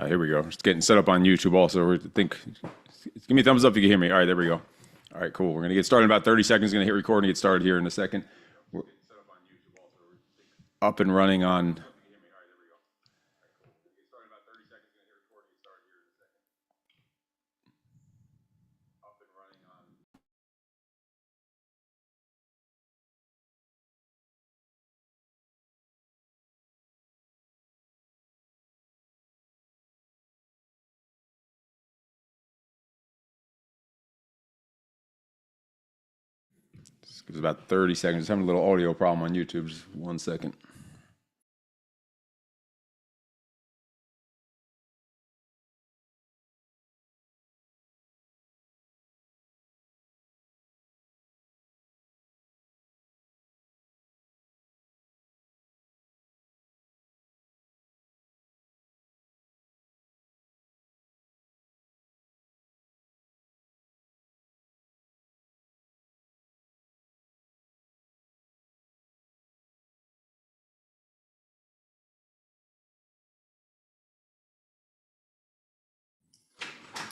Here we go. It's getting set up on YouTube also. Give me a thumbs up if you can hear me. All right, there we go. All right, cool. We're going to get started in about 30 seconds. Going to hit record and get started here in a second. We're up and running on. Just gives about 30 seconds. Just having a little audio problem on YouTube. Just 1 second.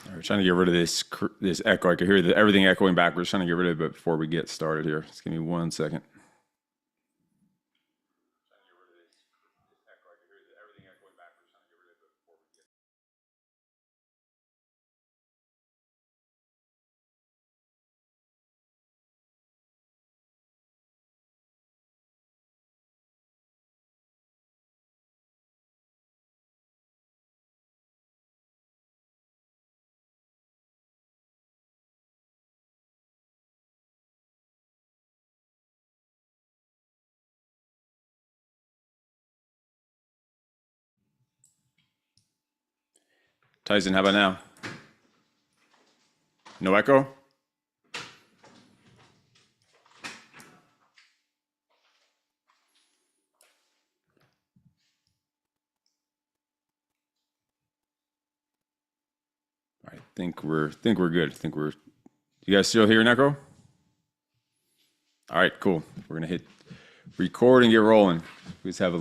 All right, trying to get rid of this echo. I can hear everything echoing backwards. Trying to get rid of it before we get started here. Just give me 1 second. Tyson, how about now? No echo? I think we're good. You guys still hear an echo? All right, cool. We're gonna hit record and get rolling. We just have a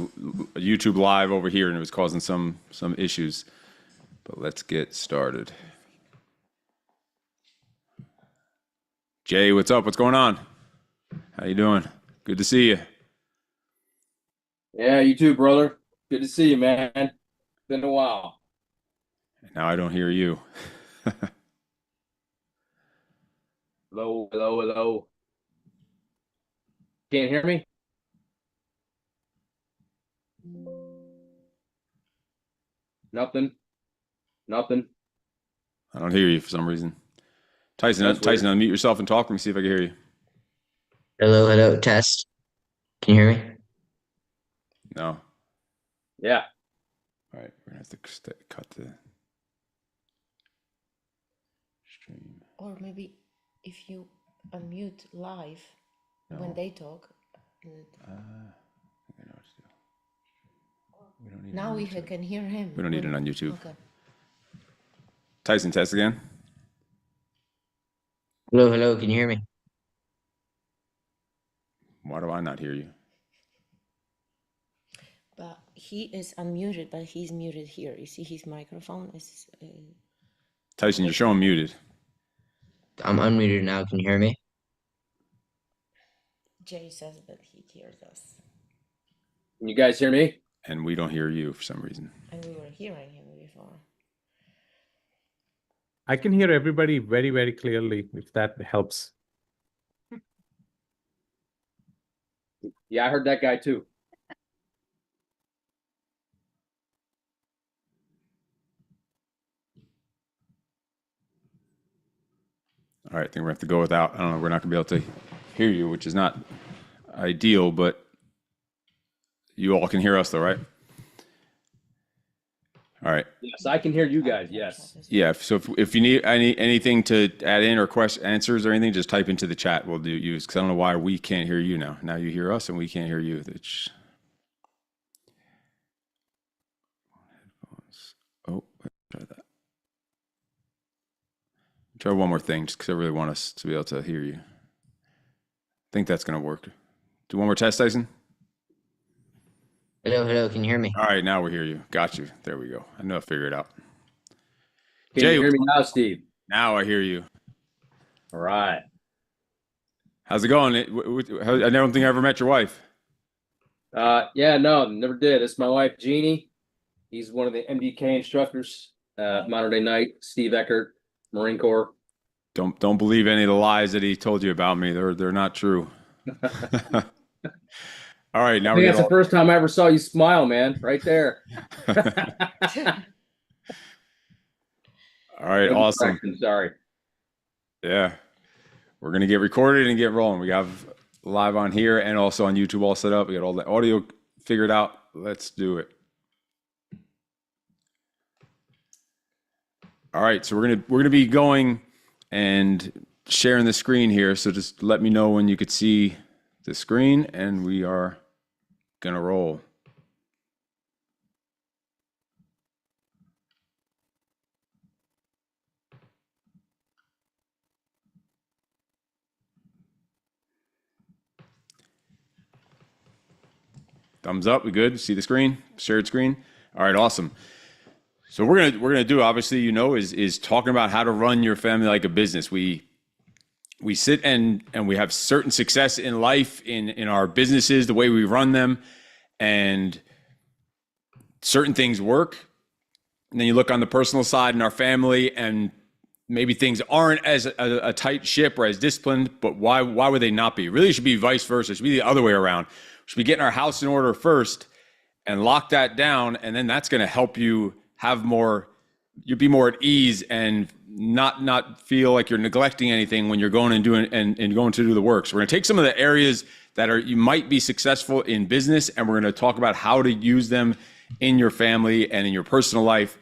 YouTube live over here, and it was causing some issues. But let's get started. Jay, what's up? What's going on? How you doing? Good to see you. Yeah, you too, brother. Good to see you, man. Been a while. Now I don't hear you. Hello, hello, hello. Can't hear me? Nothing. I don't hear you for some reason. Tyson, unmute yourself and talk. Let me see if I can hear you. Hello, test. Can you hear me? No. Yeah. All right, we're gonna have to cut the stream. Or maybe if you unmute live when they talk. I know what to do. We don't need Now we can hear him. We don't need it on YouTube. Okay. Tyson, test again. Hello, can you hear me? Why do I not hear you? But he is unmuted, but he's muted here. You see his microphone is... Tyson, you're showing muted. I'm unmuted now. Can you hear me? Jay says that he hears us. Can you guys hear me? And we don't hear you for some reason. And we were hearing him before. I can hear everybody very, very clearly, if that helps. Yeah, I heard that guy too. All right, I think we're gonna have to go without. I don't know. We're not gonna be able to hear you, which is not ideal, but you all can hear us though, right? All right. Yes, I can hear you guys. Yes. Yeah. So if you need anything to add in or answers or anything, just type into the chat. We'll use because I don't know why we can't hear you now. Now you hear us and we can't hear you. Oh, let's try that. Try one more thing, just because I really want us to be able to hear you. I think that's going to work. Do one more test, Tyson. Hello, hello. Can you hear me? All right, now we hear you. Got you. There we go. I know I figured it out. Can Jay, you hear me now, Steve? now I hear you. All right. How's it going? I don't think I ever met your wife. Yeah, no, never did. It's my wife, Jeannie. He's one of the MDK instructors, modern day knight, Steve Eckert, Marine Corps. Don't believe any of the lies that he told you about me. They're not true. All right, now I we think get that's the all. first time I ever saw you smile, man. Right there. All right, awesome. Sorry. Yeah, we're gonna get recorded and get rolling. We have live on here and also on YouTube all set up. We got all the audio figured out. Let's do it. All right, so we're gonna be going and sharing the screen here. So just let me know when you could see the screen, and we are gonna roll. Thumbs up. We good? See the screen? Shared screen. All right, awesome. So we're gonna do, obviously, is talking about how to run your family like a business. We sit and we have certain success in life, in our businesses, the way we run them, and certain things work. And then you look on the personal side in our family, and maybe things aren't as a tight ship or as disciplined. But why would they not be? Really, it should be vice versa. It should be the other way around. We should be getting our house in order first and lock that down, and then that's going to help you have more. You'd be more at ease and not feel like you're neglecting anything when you're going and doing and going to do the work. So we're going to take some of the areas that you might be successful in business, and we're going to talk about how to use them in your family and in your personal life.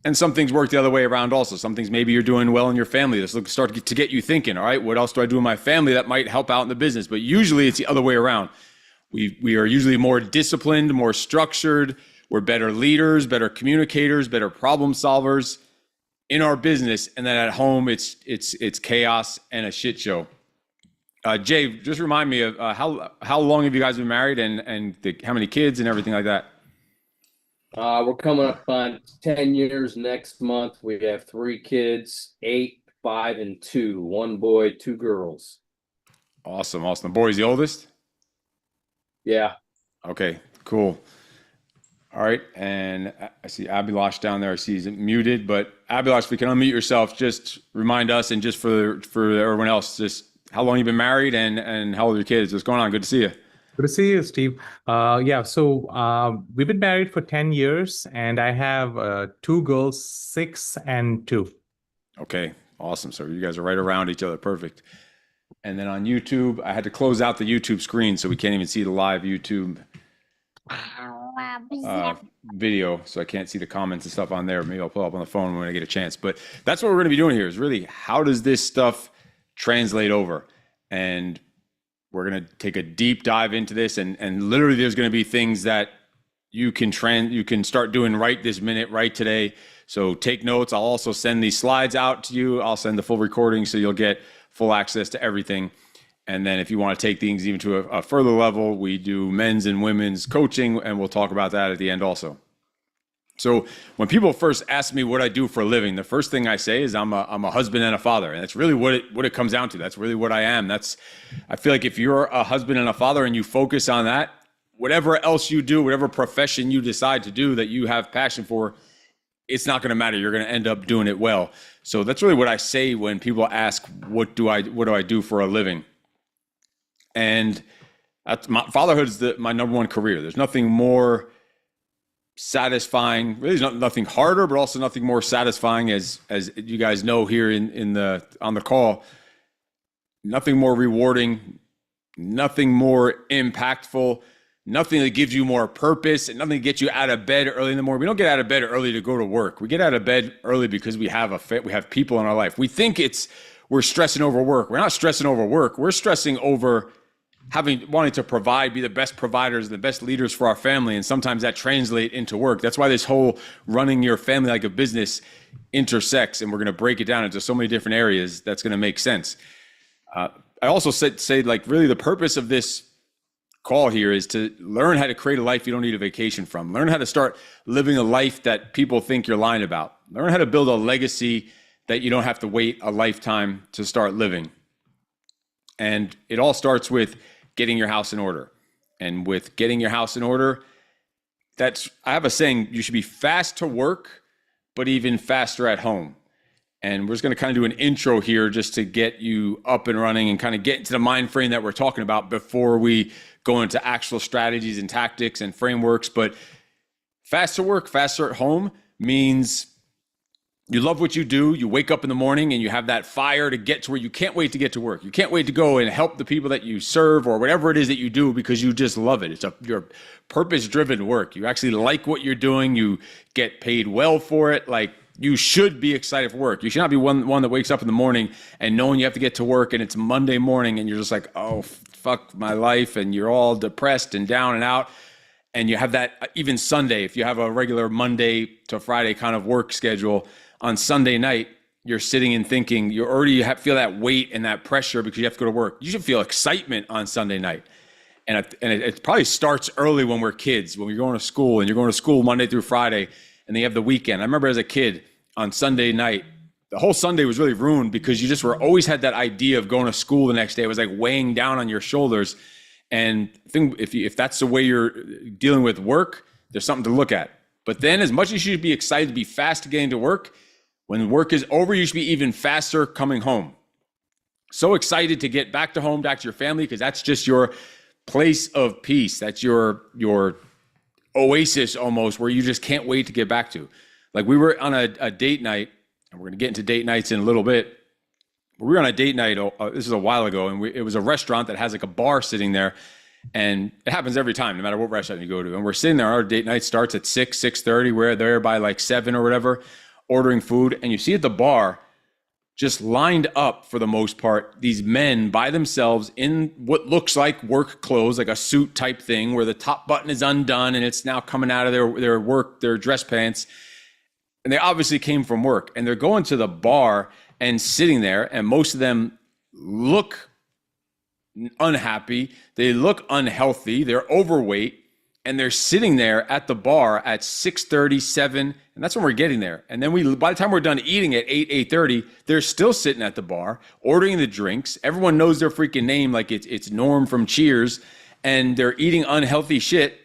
And some things work the other way around also. Some things maybe you're doing well in your family. This will start to get you thinking, all right, what else do I do in my family that might help out in the business? But usually it's the other way around. We are usually more disciplined, more structured. We're better leaders, better communicators, better problem solvers in our business. And then at home, it's chaos and a shit show. Jay, just remind me of how long have you guys been married, and how many kids and everything like that? We're coming up on 10 years next month. We have 3 kids, 8, 5, and 2. 1 boy, 2 girls. Awesome. The boy's the oldest? Yeah. Okay, cool. All right, and I see Abhilash down there. I see he's muted, but Abhilash, if you can unmute yourself, just remind us, and just for everyone else, just how long you've been married and how old are your kids? What's going on? Good to see you. Good to see you, Steve. So we've been married for 10 years, and I have 2 girls, 6 and 2. Okay, awesome. So you guys are right around each other. Perfect. And then on YouTube, I had to close out the YouTube screen, so we can't even see the live YouTube video, so I can't see the comments and stuff on there. Maybe I'll pull up on the phone when I get a chance. But that's what we're going to be doing here, is really how does this stuff translate over? And we're going to take a deep dive into this, and literally there's going to be things that you can start doing right this minute, right today. So take notes. I'll also send these slides out to you. I'll send the full recording, so you'll get full access to everything. And then if you want to take things even to a further level, we do men's and women's coaching, and we'll talk about that at the end also. So when people first ask me what I do for a living, the first thing I say is I'm a husband and a father. And that's really what it comes down to. That's really what I am. I feel like if you're a husband and a father and you focus on that, whatever else you do, whatever profession you decide to do that you have passion for, it's not going to matter. You're going to end up doing it well. So that's really what I say when people ask, what do I do for a living? And fatherhood is my number one career. There's nothing more satisfying. Really, there's nothing harder, but also nothing more satisfying, as you guys know here on the call. Nothing more rewarding, nothing more impactful, nothing that gives you more purpose, and nothing that gets you out of bed early in the morning. We don't get out of bed early to go to work. We get out of bed early because we have people in our life. We think we're stressing over work. We're not stressing over work. We're stressing over wanting to be the best providers, the best leaders for our family. And sometimes that translates into work. That's why this whole running your family like a business intersects. And we're going to break it down into so many different areas that's going to make sense. I also say like really the purpose of this call here is to learn how to create a life you don't need a vacation from. Learn how to start living a life that people think you're lying about. Learn how to build a legacy that you don't have to wait a lifetime to start living. And it all starts with getting your house in order. And with getting your house in order, I have a saying, you should be fast to work, but even faster at home. And we're just going to kind of do an intro here just to get you up and running and kind of get into the mind frame that we're talking about before we go into actual strategies and tactics and frameworks. But fast to work, faster at home means you love what you do. You wake up in the morning and you have that fire to get to where you can't wait to get to work. You can't wait to go and help the people that you serve or whatever it is that you do because you just love it. It's your purpose-driven work. You actually like what you're doing. You get paid well for it. Like, you should be excited for work. You should not be one that wakes up in the morning and knowing you have to get to work and it's Monday morning and you're just like, oh, fuck my life. And you're all depressed and down and out. And you have that even Sunday, if you have a regular Monday to Friday kind of work schedule, on Sunday night, you're sitting and thinking, you already feel that weight and that pressure because you have to go to work. You should feel excitement on Sunday night. And it probably starts early when we're kids, when you're going to school and you're going to school Monday through Friday and then you have the weekend. I remember as a kid on Sunday night, the whole Sunday was really ruined because you just always had that idea of going to school the next day. It was like weighing down on your shoulders. And I think if that's the way you're dealing with work, there's something to look at. But then as much as you should be excited to be fast to getting to work, when work is over, you should be even faster coming home. So excited to get back to home, back to your family, because that's just your place of peace. That's your oasis almost, where you just can't wait to get back to. Like, we were on a date night, and we're going to get into date nights in a little bit. We were on a date night, this is a while ago, and it was a restaurant that has like a bar sitting there. And it happens every time, no matter what restaurant you go to. And we're sitting there, our date night starts at 6:30. We're there by like 7 or whatever, ordering food. And you see at the bar, just lined up for the most part, these men by themselves in what looks like work clothes, like a suit type thing, where the top button is undone and it's now coming out of their dress pants. And they obviously came from work, and they're going to the bar and sitting there, and most of them look unhappy. They look unhealthy. They're overweight, and they're sitting there at the bar at 6:30, 7, and that's when we're getting there. And then by the time we're done eating at 8:30, they're still sitting at the bar, ordering the drinks. Everyone knows their freaking name, like it's Norm from Cheers, and they're eating unhealthy shit.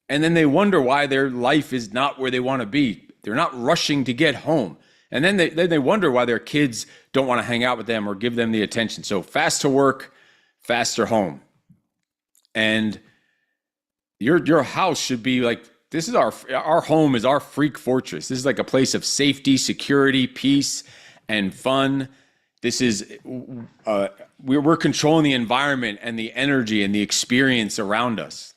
And then they wonder why their life is not where they want to be. They're not rushing to get home. And then they wonder why their kids don't want to hang out with them or give them the attention. So fast to work, faster home. And your house should be like, this is our home is our freak fortress. This is like a place of safety, security, peace, and fun. This is, we're controlling the environment and the energy and the experience around us.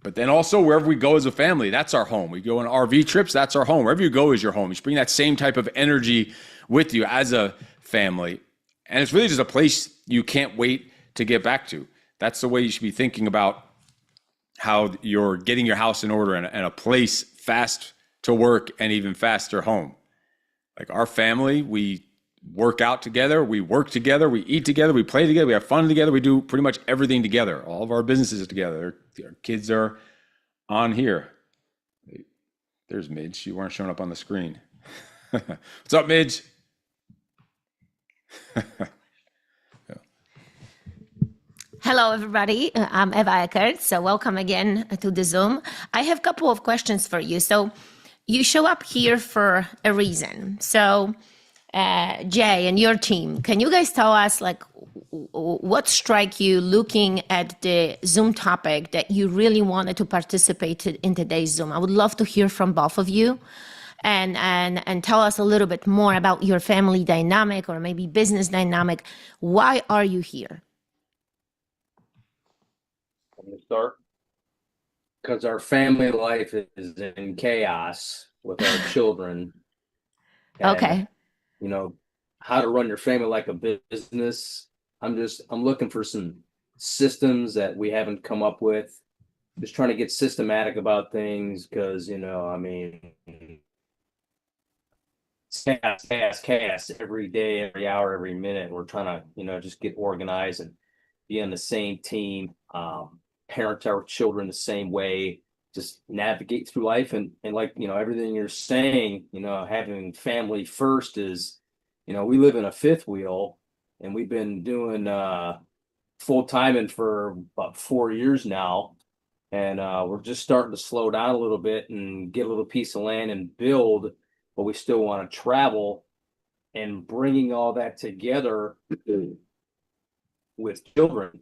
But then also wherever we go as a family, that's our home. We go on RV trips, that's our home. Wherever you go is your home. You should bring that same type of energy with you as a family. And it's really just a place you can't wait to get back to. That's the way you should be thinking about how you're getting your house in order and a place fast to work and even faster home. Like, our family, we work out together, we work together, we eat together, we play together, we have fun together, we do pretty much everything together. All of our businesses are together. Our kids are on here. There's Midge. You weren't showing up on the screen. What's up, Midge? Hello, everybody. I'm Eva Eckert. So welcome again to the Zoom. I have a couple of questions for you. So you show up here for a reason. So Jay and your team, can you guys tell us, like, what struck you looking at the Zoom topic that you really wanted to participate in today's Zoom? I would love to hear from both of you and tell us a little bit more about your family dynamic or maybe business dynamic. Why are you here? I'm going to start because our family life is in chaos with our children. And, Okay. you know, how to run your family like a business. I'm looking for some systems that we haven't come up with. Just trying to get systematic about things because, I mean, it's chaos every day, every hour, every minute. We're trying to, just get organized and be on the same team. parent our children the same way, just navigate through life. And like, everything you're saying, having family first is, we live in a fifth wheel, and we've been doing full timing for about 4 years now. And we're just starting to slow down a little bit and get a little piece of land and build, but we still want to travel. And bringing all that together with children,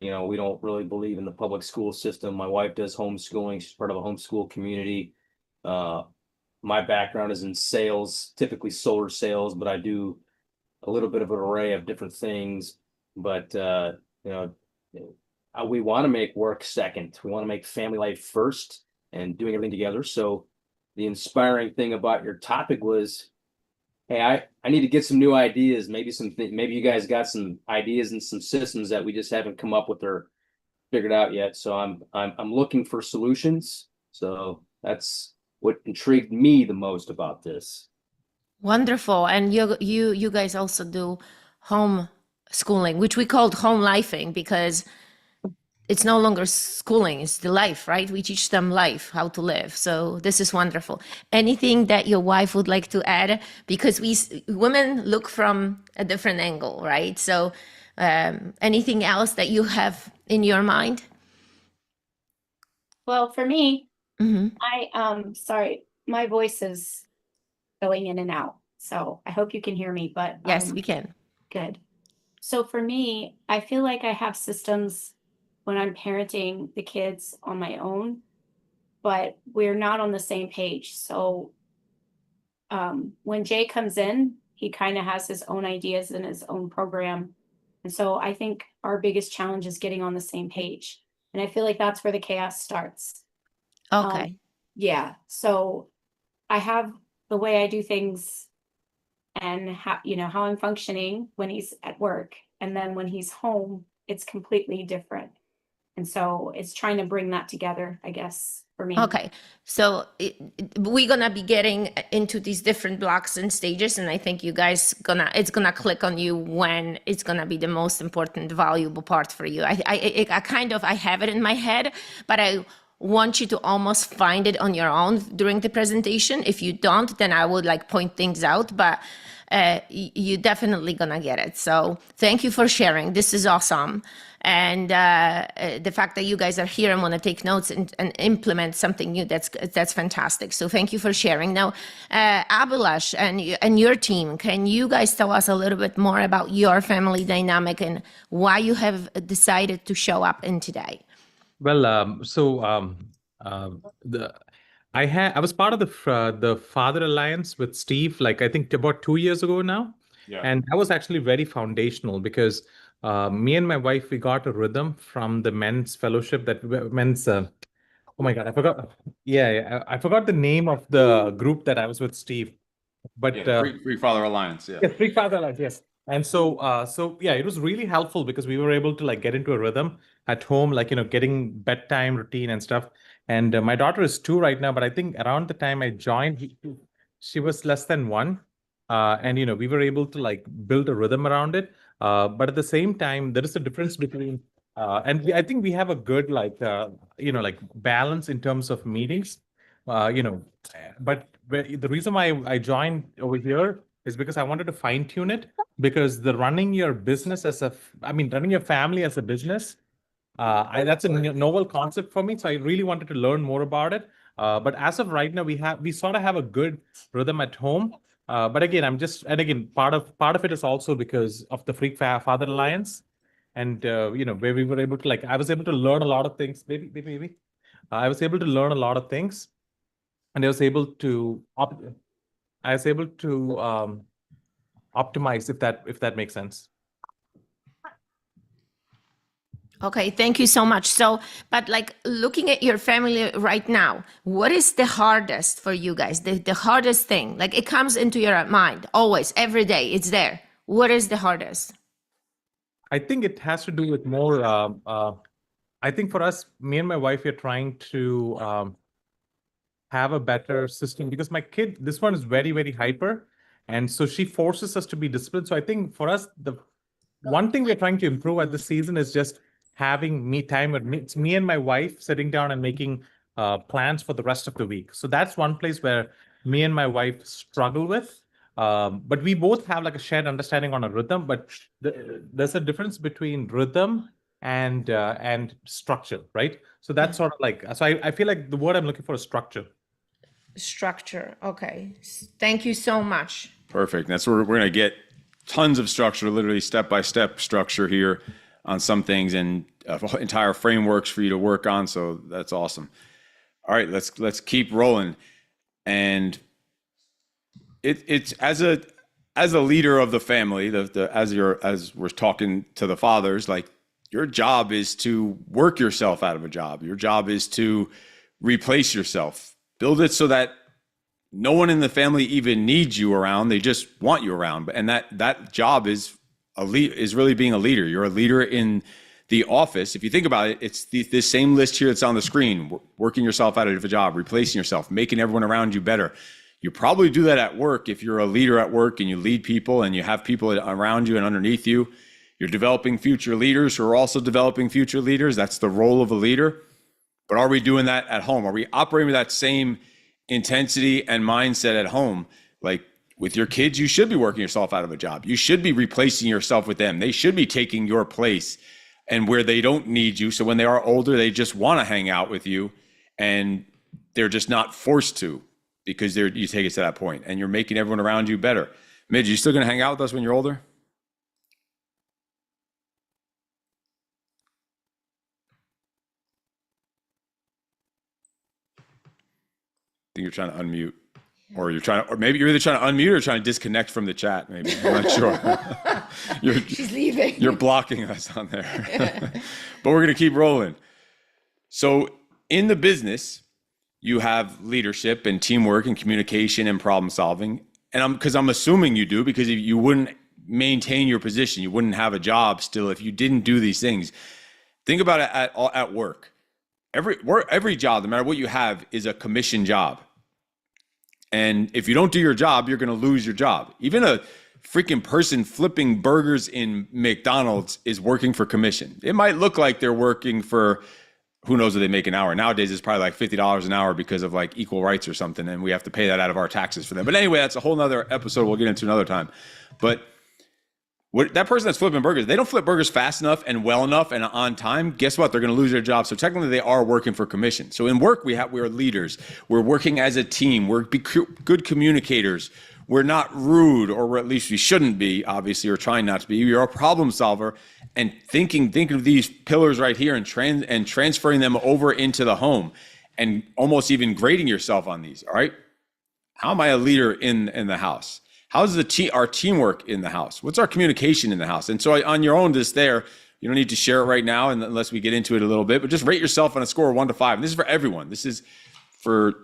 we don't really believe in the public school system. My wife does homeschooling. She's part of a homeschool community. My background is in sales, typically solar sales, but I do a little bit of an array of different things. But we want to make work second. We want to make family life first and doing everything together. So the inspiring thing about your topic was, hey, I need to get some new ideas. Maybe you guys got some ideas and some systems that we just haven't come up with or figured out yet. So I'm looking for solutions. So that's what intrigued me the most about this. Wonderful. And you guys also do home schooling, which we called home lifing, because it's no longer schooling, it's the life, right? We teach them life, how to live. So this is wonderful. Anything that your wife would like to add? Because women look from a different angle, right? So anything else that you have in your mind? Well, for me, Mhm. sorry, my voice is going in and out. So I hope you can hear me, but Yes, we can. good. So for me, I feel like I have systems when I'm parenting the kids on my own, but we're not on the same page. So when Jay comes in, he kind of has his own ideas and his own program. And so I think our biggest challenge is getting on the same page. And I feel like that's where the chaos starts. Okay. Yeah. So I have the way I do things and how I'm functioning when he's at work. And then when he's home, it's completely different. And so it's trying to bring that together, I guess, for me. Okay, so we're gonna be getting into these different blocks and stages, and I think you guys it's gonna click on you when it's gonna be the most important, valuable part for you. I have it in my head, but I want you to almost find it on your own during the presentation. If you don't, then I would point things out, but you definitely gonna get it. So thank you for sharing. This is awesome. And the fact that you guys are here and want to take notes and implement something new, that's fantastic. So thank you for sharing. Now, Abhilash and your team, can you guys tell us a little bit more about your family dynamic and why you have decided to show up in today? Well, I was part of the Father Alliance with Steve, I think about 2 years ago now. Yeah. And that was actually very foundational because me and my wife, we got a rhythm from the men's fellowship oh my God, I forgot. Yeah, I forgot the name of the group that I was with Steve. But Free Father Alliance. Yeah. yes, Free Father Alliance, yes. And so yeah, it was really helpful because we were able to get into a rhythm at home, getting bedtime routine and stuff. And my daughter is 2 right now, but I think around the time I joined, she was less than 1. And we were able to build a rhythm around it. But at the same time, there is a difference between I think we have a good balance in terms of meetings. But the reason why I joined over here is because I wanted to fine tune it, because running your business running your family as a business, that's a novel concept for me. So I really wanted to learn more about it. But as of right now, we sort of have a good rhythm at home. But again, part of it is also because of the Free Father Alliance, and where we were able to I was able to learn a lot of things. Maybe I was able to learn a lot of things, and I was able to optimize, if that makes sense. Okay, thank you so much. So, but looking at your family right now, what is the hardest for you guys? The hardest thing, it comes into your mind always, every day, it's there. What is the hardest? I think it has to do with more, I think for us, me and my wife, we're trying to have a better system, because my kid, this one is very, very hyper. And so she forces us to be disciplined. So I think for us, the one thing we're trying to improve at this season is just having me time with me, it's me and my wife sitting down and making plans for the rest of the week. So that's one place where me and my wife struggle with. But we both have like a shared understanding on a rhythm, but there's a difference between rhythm and structure, right? So that's sort of like, so I feel like the word I'm looking for is structure. Structure. Okay. Thank you so much. Perfect. That's where we're going to get tons of structure, literally step-by-step structure here on some things, and entire frameworks for you to work on. So that's awesome. All right, let's keep rolling. And it's as a leader of the family, as we're talking to the fathers, like your job is to work yourself out of a job. Your job is to replace yourself. Build it so that no one in the family even needs you around. They just want you around. And that job is really being a leader. You're a leader in the office. If you think about it, it's this same list here that's on the screen: working yourself out of a job, replacing yourself, making everyone around you better. You probably do that at work if you're a leader at work and you lead people and you have people around you and underneath you. You're developing future leaders who are also developing future leaders. That's the role of a leader. But are we doing that at home? Are we operating with that same intensity and mindset at home? Like with your kids, you should be working yourself out of a job. You should be replacing yourself with them. They should be taking your place and where they don't need you. So when they are older, they just want to hang out with you and they're just not forced to, because you take it to that point and you're making everyone around you better. Midge, you still going to hang out with us when you're older? I think you're trying to unmute, or maybe you're either trying to unmute or trying to disconnect from the chat. Maybe, I'm not sure. She's leaving. You're blocking us on there. But we're going to keep rolling. So in the business, you have leadership and teamwork and communication and problem solving. And because I'm assuming you do, because you wouldn't maintain your position, you wouldn't have a job still if you didn't do these things. Think about it at work. Every job, no matter what you have, is a commission job. And if you don't do your job, you're going to lose your job. Even a freaking person flipping burgers in McDonald's is working for commission. It might look like they're working for, who knows what they make an hour. Nowadays, it's probably like $50 an hour because of like equal rights or something. And we have to pay that out of our taxes for them. But anyway, that's a whole nother episode we'll get into another time. But that person that's flipping burgers, they don't flip burgers fast enough and well enough and on time. Guess what? They're going to lose their job. So technically they are working for commission. So in work, we are leaders. We're working as a team. We're good communicators. We're not rude, or at least we shouldn't be, obviously, or trying not to be. You're a problem solver, and thinking of these pillars right here and transferring them over into the home, and almost even grading yourself on these. All right. How am I a leader in the house? How's our teamwork in the house? What's our communication in the house? And so on your own, you don't need to share it right now unless we get into it a little bit, but just rate yourself on a score of 1 to 5. And this is for everyone. This is for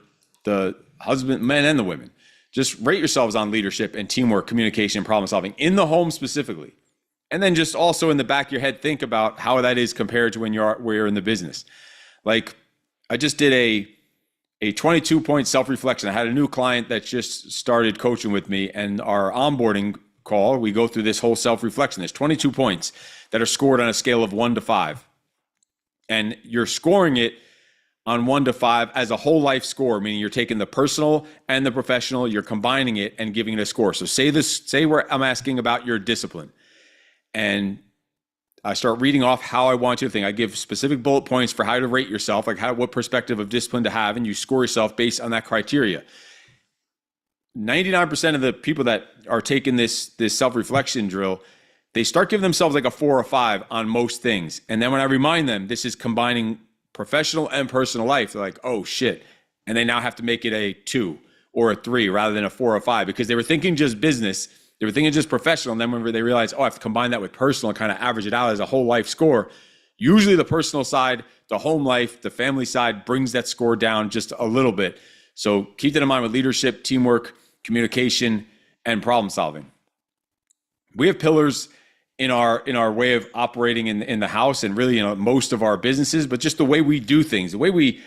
the men and the women. Just rate yourselves on leadership and teamwork, communication, and problem solving in the home specifically. And then just also in the back of your head, think about how that is compared to when you're in the business. Like I just did a 22-point self-reflection. I had a new client that just started coaching with me, and our onboarding call, we go through this whole self-reflection. There's 22 points that are scored on a scale of 1 to 5. And you're scoring it on 1 to 5 as a whole life score, meaning you're taking the personal and the professional, you're combining it and giving it a score. So say where I'm asking about your discipline. And I start reading off how I want you to think. I give specific bullet points for how to rate yourself, like what perspective of discipline to have, and you score yourself based on that criteria. 99% of the people that are taking this self-reflection drill, they start giving themselves like a 4 or 5 on most things. And then when I remind them this is combining professional and personal life, they're like, oh shit. And they now have to make it a 2 or a 3 rather than a 4 or 5, because they were thinking just business. They were thinking just professional. And then when they realized, I have to combine that with personal and kind of average it out as a whole life score. Usually the personal side, the home life, the family side brings that score down just a little bit. So keep that in mind with leadership, teamwork, communication, and problem solving. We have pillars in our way of operating in the house and really most of our businesses, but just the way we do things, the way we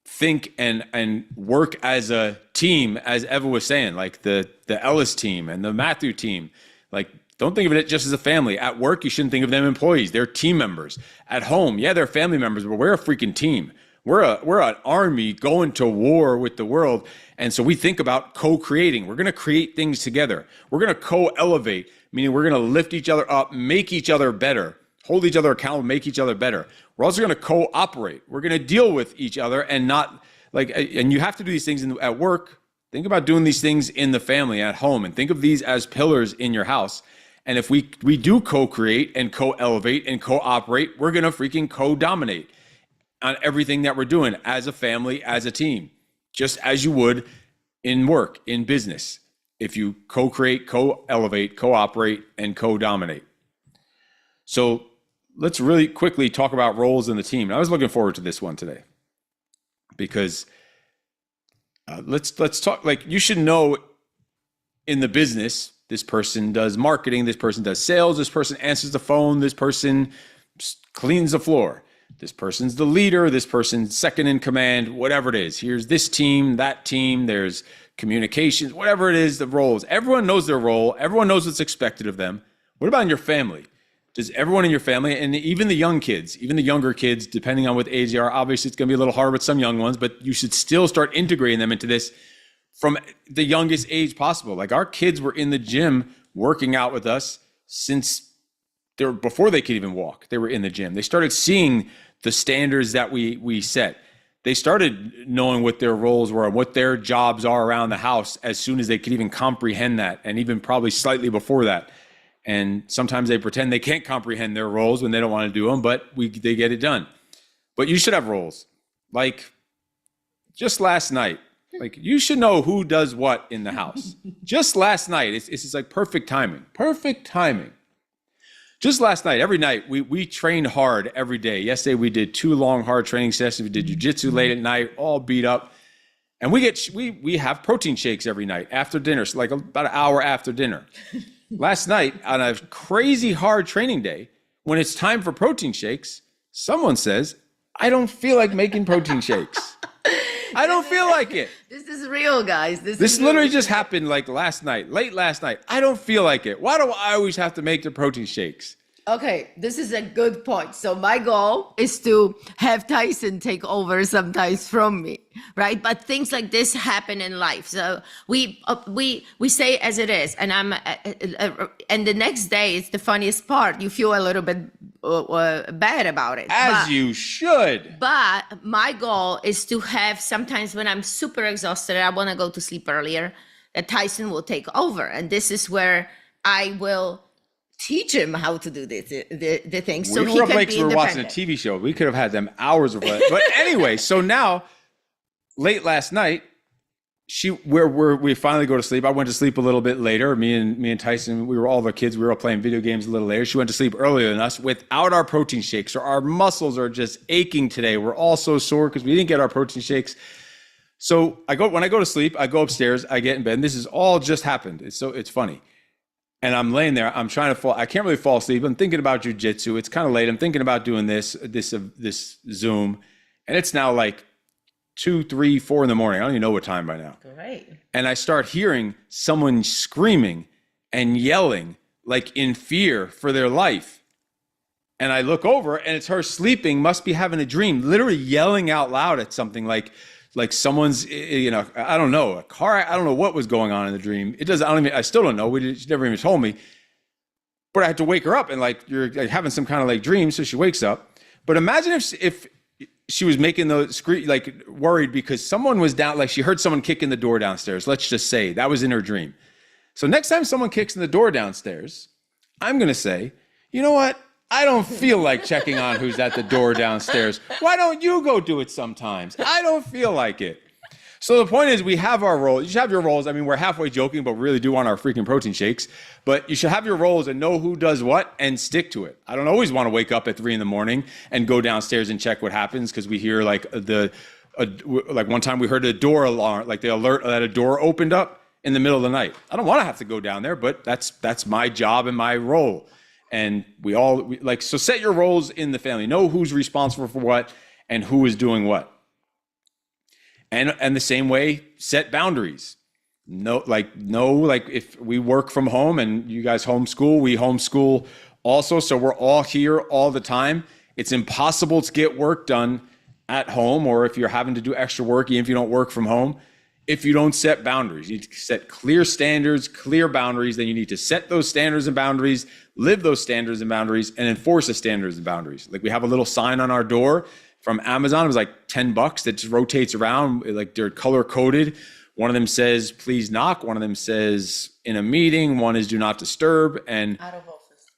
think and work as a team, as Eva was saying, like the Ellis team and the Matthew team. Like Don't think of it just as a family. At work, you shouldn't think of them employees. They're team members. At home, yeah, they're family members, but we're a freaking team. We're an army going to war with the world. And so we think about co-creating. We're going to create things together. We're going to co-elevate, meaning we're going to lift each other up, make each other better, hold each other accountable, make each other better. We're also going to co-operate. We're going to deal with each other and not like, and you have to do these things at work. Think about doing these things in the family, at home, and think of these as pillars in your house. And if we do co-create and co-elevate and co-operate, we're going to freaking co-dominate on everything that we're doing as a family, as a team, just as you would in work, in business, if you co-create, co-elevate, co-operate, and co-dominate. So let's really quickly talk about roles in the team. And I was looking forward to this one today because let's talk, like, you should know in the business, this person does marketing, this person does sales, this person answers the phone, this person cleans the floor. This person's the leader, this person's second in command, whatever it is. Here's this team, that team, there's communications, whatever it is, the roles. Everyone knows their role. Everyone knows what's expected of them. What about in your family? Does everyone in your family, and even the young kids, even the younger kids, depending on what age they are, obviously it's going to be a little harder with some young ones, but you should still start integrating them into this from the youngest age possible. Like, our kids were in the gym working out with us since before they could even walk. They were in the gym. They started seeing the standards that we set. They started knowing what their roles were and what their jobs are around the house as soon as they could even comprehend that, and even probably slightly before that. And sometimes they pretend they can't comprehend their roles when they don't want to do them, but they get it done. But you should have roles. Like, just last night, like, you should know who does what in the house. Just last night, it's like perfect timing. Perfect timing. Just last night, every night, we trained hard every day. Yesterday, we did 2 long, hard training sessions. We did jujitsu late at night, all beat up. And we have protein shakes every night after dinner, so like about an hour after dinner. Last night, on a crazy hard training day, when it's time for protein shakes, someone says, I don't feel like making protein shakes. I don't feel like it. This is real, guys. This literally just happened like last night, late last night. I don't feel like it. Why do I always have to make the protein shakes? Okay, this is a good point. So my goal is to have Tyson take over sometimes from me, right? But things like this happen in life. So we say as it is, and and the next day, it's the funniest part. You feel a little bit bad about it. You should. But my goal is to have, sometimes when I'm super exhausted, I want to go to sleep earlier, that Tyson will take over. And this is where I will teach him how to do the things. So he can be independent. We were watching a TV show. We could have had them hours of it. But anyway, so now, late last night, we finally go to sleep. I went to sleep a little bit later. Me and Tyson, we were all the kids. We were all playing video games a little later. She went to sleep earlier than us without our protein shakes. So our muscles are just aching today. We're all so sore because we didn't get our protein shakes. So when I go to sleep, I go upstairs, I get in bed. And this is all just happened. It's funny. And I'm laying there. I'm trying to fall. I can't really fall asleep. I'm thinking about jujitsu. It's kind of late. I'm thinking about doing this Zoom, and it's now like 2, 3, 4 in the morning. I don't even know what time by now. Great. And I start hearing someone screaming and yelling, like in fear for their life. And I look over, and it's her sleeping, must be having a dream, literally yelling out loud at something like someone's, I don't know, a car. I don't know what was going on in the dream. I still don't know. She never even told me. But I had to wake her up, and you're like having some kind of like dream. So she wakes up. But imagine if she was making the scream, like worried because someone was down, like she heard someone kick in the door downstairs. Let's just say that was in her dream. So next time someone kicks in the door downstairs, I'm going to say, you know what? I don't feel like checking on who's at the door downstairs. Why don't you go do it sometimes? I don't feel like it. So the point is, we have our roles. You should have your roles. I mean, we're halfway joking, but we really do want our freaking protein shakes. But you should have your roles and know who does what and stick to it. I don't always want to wake up at 3 a.m. and go downstairs and check what happens because we hear like one time we heard a door alarm, like the alert that a door opened up in the middle of the night. I don't want to have to go down there, but that's my job and my role. And so set your roles in the family. Know who's responsible for what and who is doing what. And the same way, set boundaries. No, like if we work from home and you guys homeschool, we homeschool also. So we're all here all the time. It's impossible to get work done at home, or if you're having to do extra work, even if you don't work from home, if you don't set boundaries. You need to set clear standards, clear boundaries. Then you need to set those standards and boundaries, live those standards and boundaries, and enforce the standards and boundaries. Like we have a little sign on our door from Amazon. It was like $10 that just rotates around, like they're color coded. One of them says, please knock. One of them says, in a meeting. One is do not disturb, and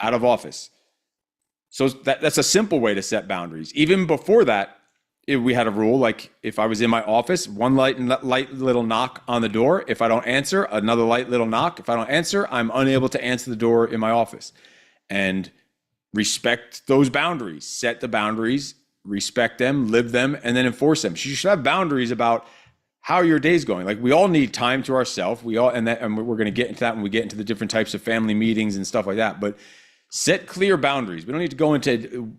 out of office. So that's a simple way to set boundaries. Even before that, we had a rule, like if I was in my office, one light little knock on the door. If I don't answer, another light little knock. If I don't answer, I'm unable to answer the door in my office. And respect those boundaries, set the boundaries, respect them, live them, and then enforce them. So you should have boundaries about how your day's going. Like we all need time to ourselves. We all, and we're going to get into that when we get into the different types of family meetings and stuff like that. But set clear boundaries. We don't need to go into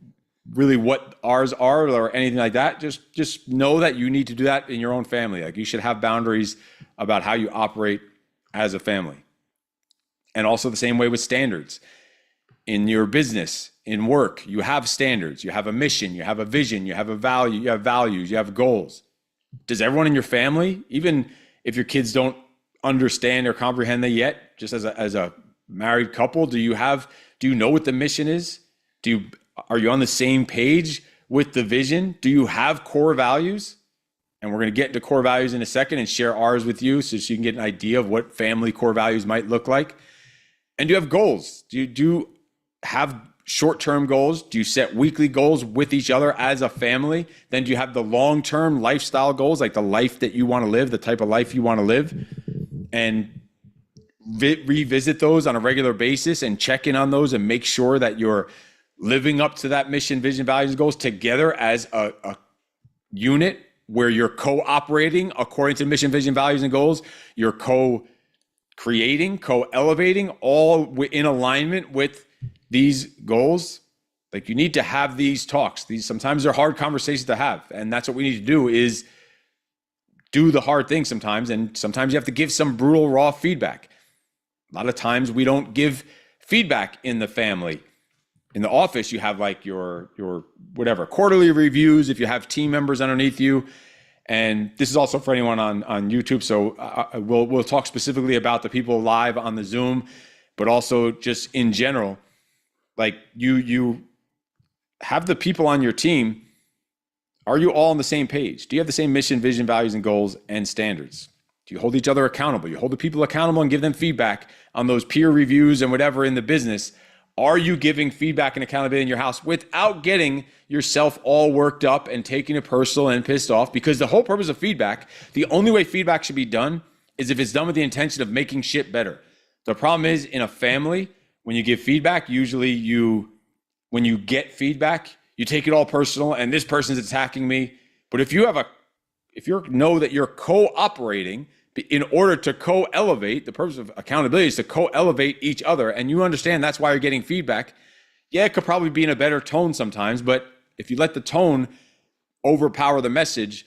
really what ours are or anything like that. Just know that you need to do that in your own family. Like you should have boundaries about how you operate as a family. And also the same way with standards. In your business, in work, you have standards, you have a mission, you have a vision, you have a value, you have values, you have goals. Does everyone in your family, even if your kids don't understand or comprehend that yet, just as a married couple, do you know what the mission is? Are you on the same page with the vision? Do you have core values? And we're going to get into core values in a second and share ours with you so you can get an idea of what family core values might look like. And do you have goals? Do you have short-term goals? Do you set weekly goals with each other as a family? Then do you have the long-term lifestyle goals, like the life that you want to live, the type of life you want to live? And revisit those on a regular basis and check in on those and make sure that you're living up to that mission, vision, values, goals together as a unit where you're cooperating according to mission, vision, values, and goals. You're co-creating, co-elevating, all in alignment with these goals. Like you need to have these talks. These sometimes they're hard conversations to have. And that's what we need to do is do the hard things sometimes. And sometimes you have to give some brutal, raw feedback. A lot of times we don't give feedback in the family. In the office, you have like your whatever quarterly reviews if you have team members underneath you. And this is also for anyone on YouTube. So we'll talk specifically about the people live on the Zoom, but also just in general, like you have the people on your team. Are you all on the same page? Do you have the same mission, vision, values, and goals and standards? Do you hold each other accountable? You hold the people accountable and give them feedback on those peer reviews and whatever in the business. Are you giving feedback and accountability in your house without getting yourself all worked up and taking it personal and pissed off? Because the whole purpose of feedback, the only way feedback should be done is if it's done with the intention of making shit better. The problem is in a family, when you give feedback, usually when you get feedback, you take it all personal and this person's attacking me. But if you know that you're cooperating in order to co-elevate, the purpose of accountability is to co-elevate each other. And you understand that's why you're getting feedback. Yeah, it could probably be in a better tone sometimes, but if you let the tone overpower the message,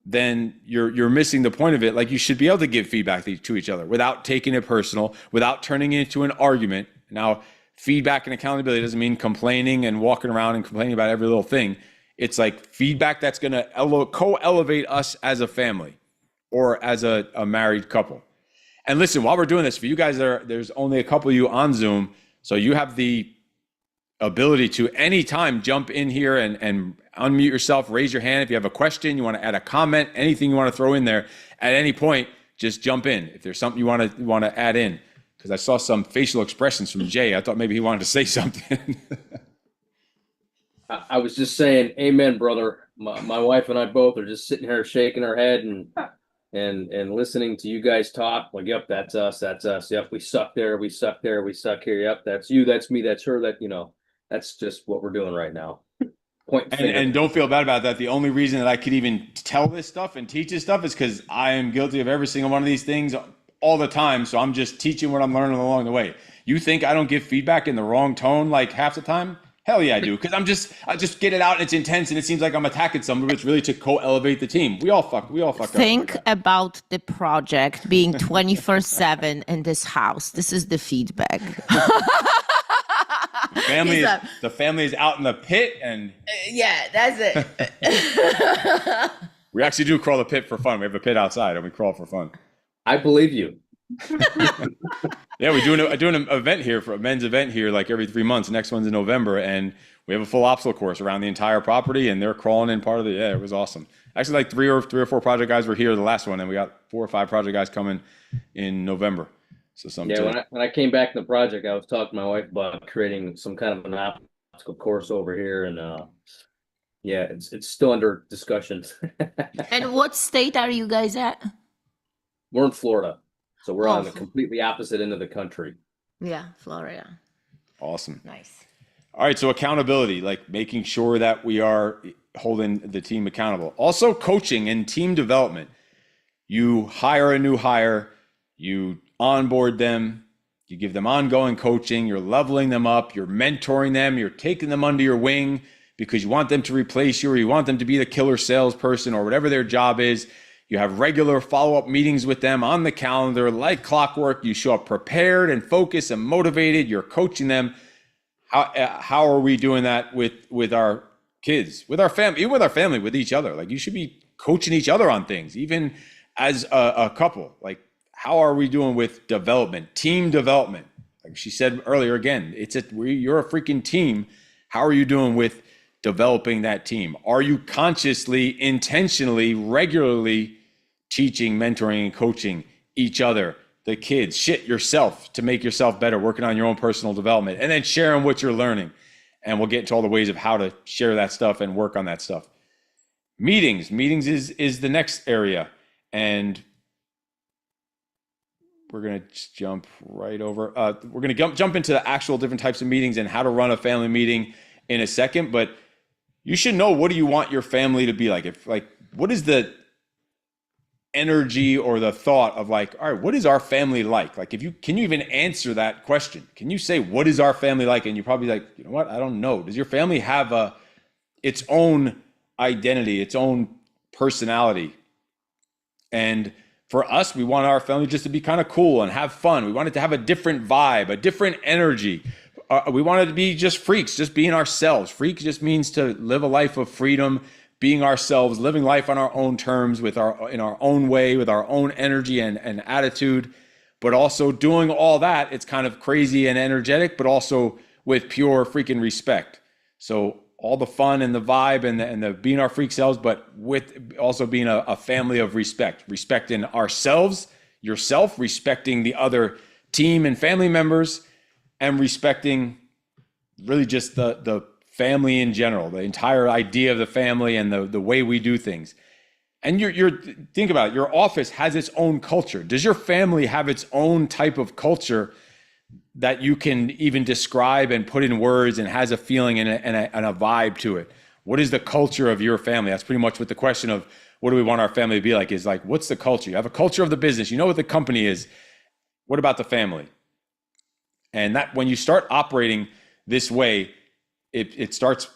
then you're missing the point of it. Like you should be able to give feedback to each other without taking it personal, without turning it into an argument. Now, feedback and accountability doesn't mean complaining and walking around and complaining about every little thing. It's like feedback that's going to co-elevate us as a family or as a married couple. And listen, while we're doing this, for you guys, there's only a couple of you on Zoom, so you have the ability to anytime jump in here and unmute yourself, raise your hand. If you have a question, you want to add a comment, anything you want to throw in there at any point, just jump in. If there's something you want to add in, because I saw some facial expressions from Jay. I thought maybe he wanted to say something. I was just saying, amen, brother. My wife and I both are just sitting here shaking our head and listening to you guys talk. Like, yep, that's us. That's us. Yep, we suck there. We suck there. We suck here. Yep, that's you. That's me. That's her. That's just what we're doing right now. And don't feel bad about that. The only reason that I could even tell this stuff and teach this stuff is because I am guilty of every single one of these things all the time. So I'm just teaching what I'm learning along the way. You think I don't give feedback in the wrong tone like half the time? Hell yeah, I do. Because I just get it out and it's intense and it seems like I'm attacking somebody, but it's really to co-elevate the team. We all fuck up. Think about the project being 24/7 in this house. This is the feedback. The family is out in the pit, and Yeah, that's it. we actually do crawl the pit for fun. We have a pit outside and we crawl for fun. I believe you. Yeah, we're doing an event here, for a men's event here, like every 3 months. The next one's in November, and we have a full obstacle course around the entire property, and they're crawling in part of the. Yeah, it was awesome. Actually, like three or four project guys were here the last one, and we got 4 or 5 project guys coming in November. So When I came back in the project, I was talking to my wife about creating some kind of an obstacle course over here, and yeah, it's still under discussion. And what state are you guys at? We're in Florida, so we're on the Awesome. completely opposite end of the country. Yeah, Florida. awesome. Nice. All right, so accountability, like making sure that we are holding the team accountable. Also, coaching and team development. You hire a new hire, you onboard them, you give them ongoing coaching, you're leveling them up, you're mentoring them, you're taking them under your wing because you want them to replace you or you want them to be the killer salesperson or whatever their job is. You have regular follow-up meetings with them on the calendar like clockwork. You show up prepared and focused and motivated. You're coaching them. How are we doing that with our kids, with our family, even with our family, with each other? Like, you should be coaching each other on things, even as a couple. Like, how are we doing with development, team development? Like she said earlier, again, you're a freaking team. How are you doing with developing that team? Are you consciously, intentionally, regularly teaching, mentoring, and coaching each other, the kids, yourself, to make yourself better, working on your own personal development, and then sharing what you're learning? And we'll get into all the ways of how to share that stuff and work on that stuff. Meetings is the next area. And we're going to jump right over. We're going to jump into the actual different types of meetings and how to run a family meeting in a second. But you should know, what do you want your family to be like? What is the energy or the thought of, like, all right, what is our family like? Like, can you even answer that question? Can you say, what is our family like? And you're probably like, you know what? I don't know. Does your family have its own identity, its own personality? And for us, we want our family just to be kind of cool and have fun. We want it to have a different vibe, a different energy. We want it to be just freaks, just being ourselves. Freak just means to live a life of freedom, being ourselves, living life on our own terms, in our own way, with our own energy and attitude, but also doing all that. It's kind of crazy and energetic, but also with pure freaking respect. So all the fun and the vibe and the being our freak selves, but with also being a family of respecting ourselves, yourself, respecting the other team and family members, and respecting really just the family in general, the entire idea of the family and the way we do things. And think about it, your office has its own culture. Does your family have its own type of culture that you can even describe and put in words and has a feeling and a vibe to it? What is the culture of your family? That's pretty much what the question of what do we want our family to be like is like, what's the culture? You have a culture of the business. You know what the company is. What about the family? And that when you start operating this way, it starts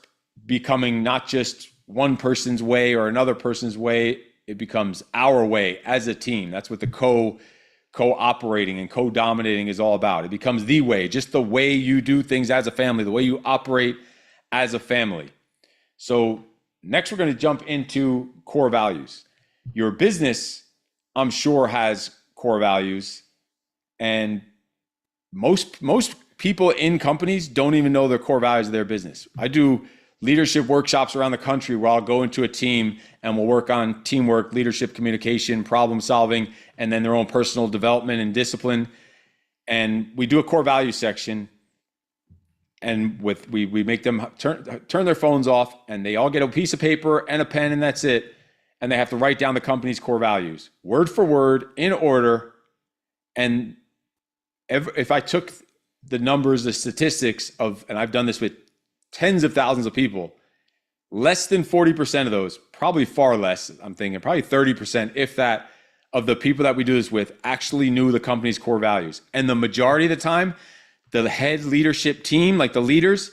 becoming not just one person's way or another person's way. It becomes our way as a team. That's what the co-operating and co-dominating is all about. It becomes the way, just the way you do things as a family, the way you operate as a family. So next, we're going to jump into core values. Your business, I'm sure, has core values, and most people in companies don't even know their core values of their business. I do leadership workshops around the country where I'll go into a team and we'll work on teamwork, leadership, communication, problem solving, and then their own personal development and discipline. And we do a core value section, and we make them turn their phones off, and they all get a piece of paper and a pen, and that's it. And they have to write down the company's core values, word for word, in order. And if I took the numbers, the statistics and I've done this with tens of thousands of people, less than 40% of those, probably far less, I'm thinking probably 30%, if that, of the people that we do this with actually knew the company's core values. And the majority of the time, the head leadership team, like the leaders,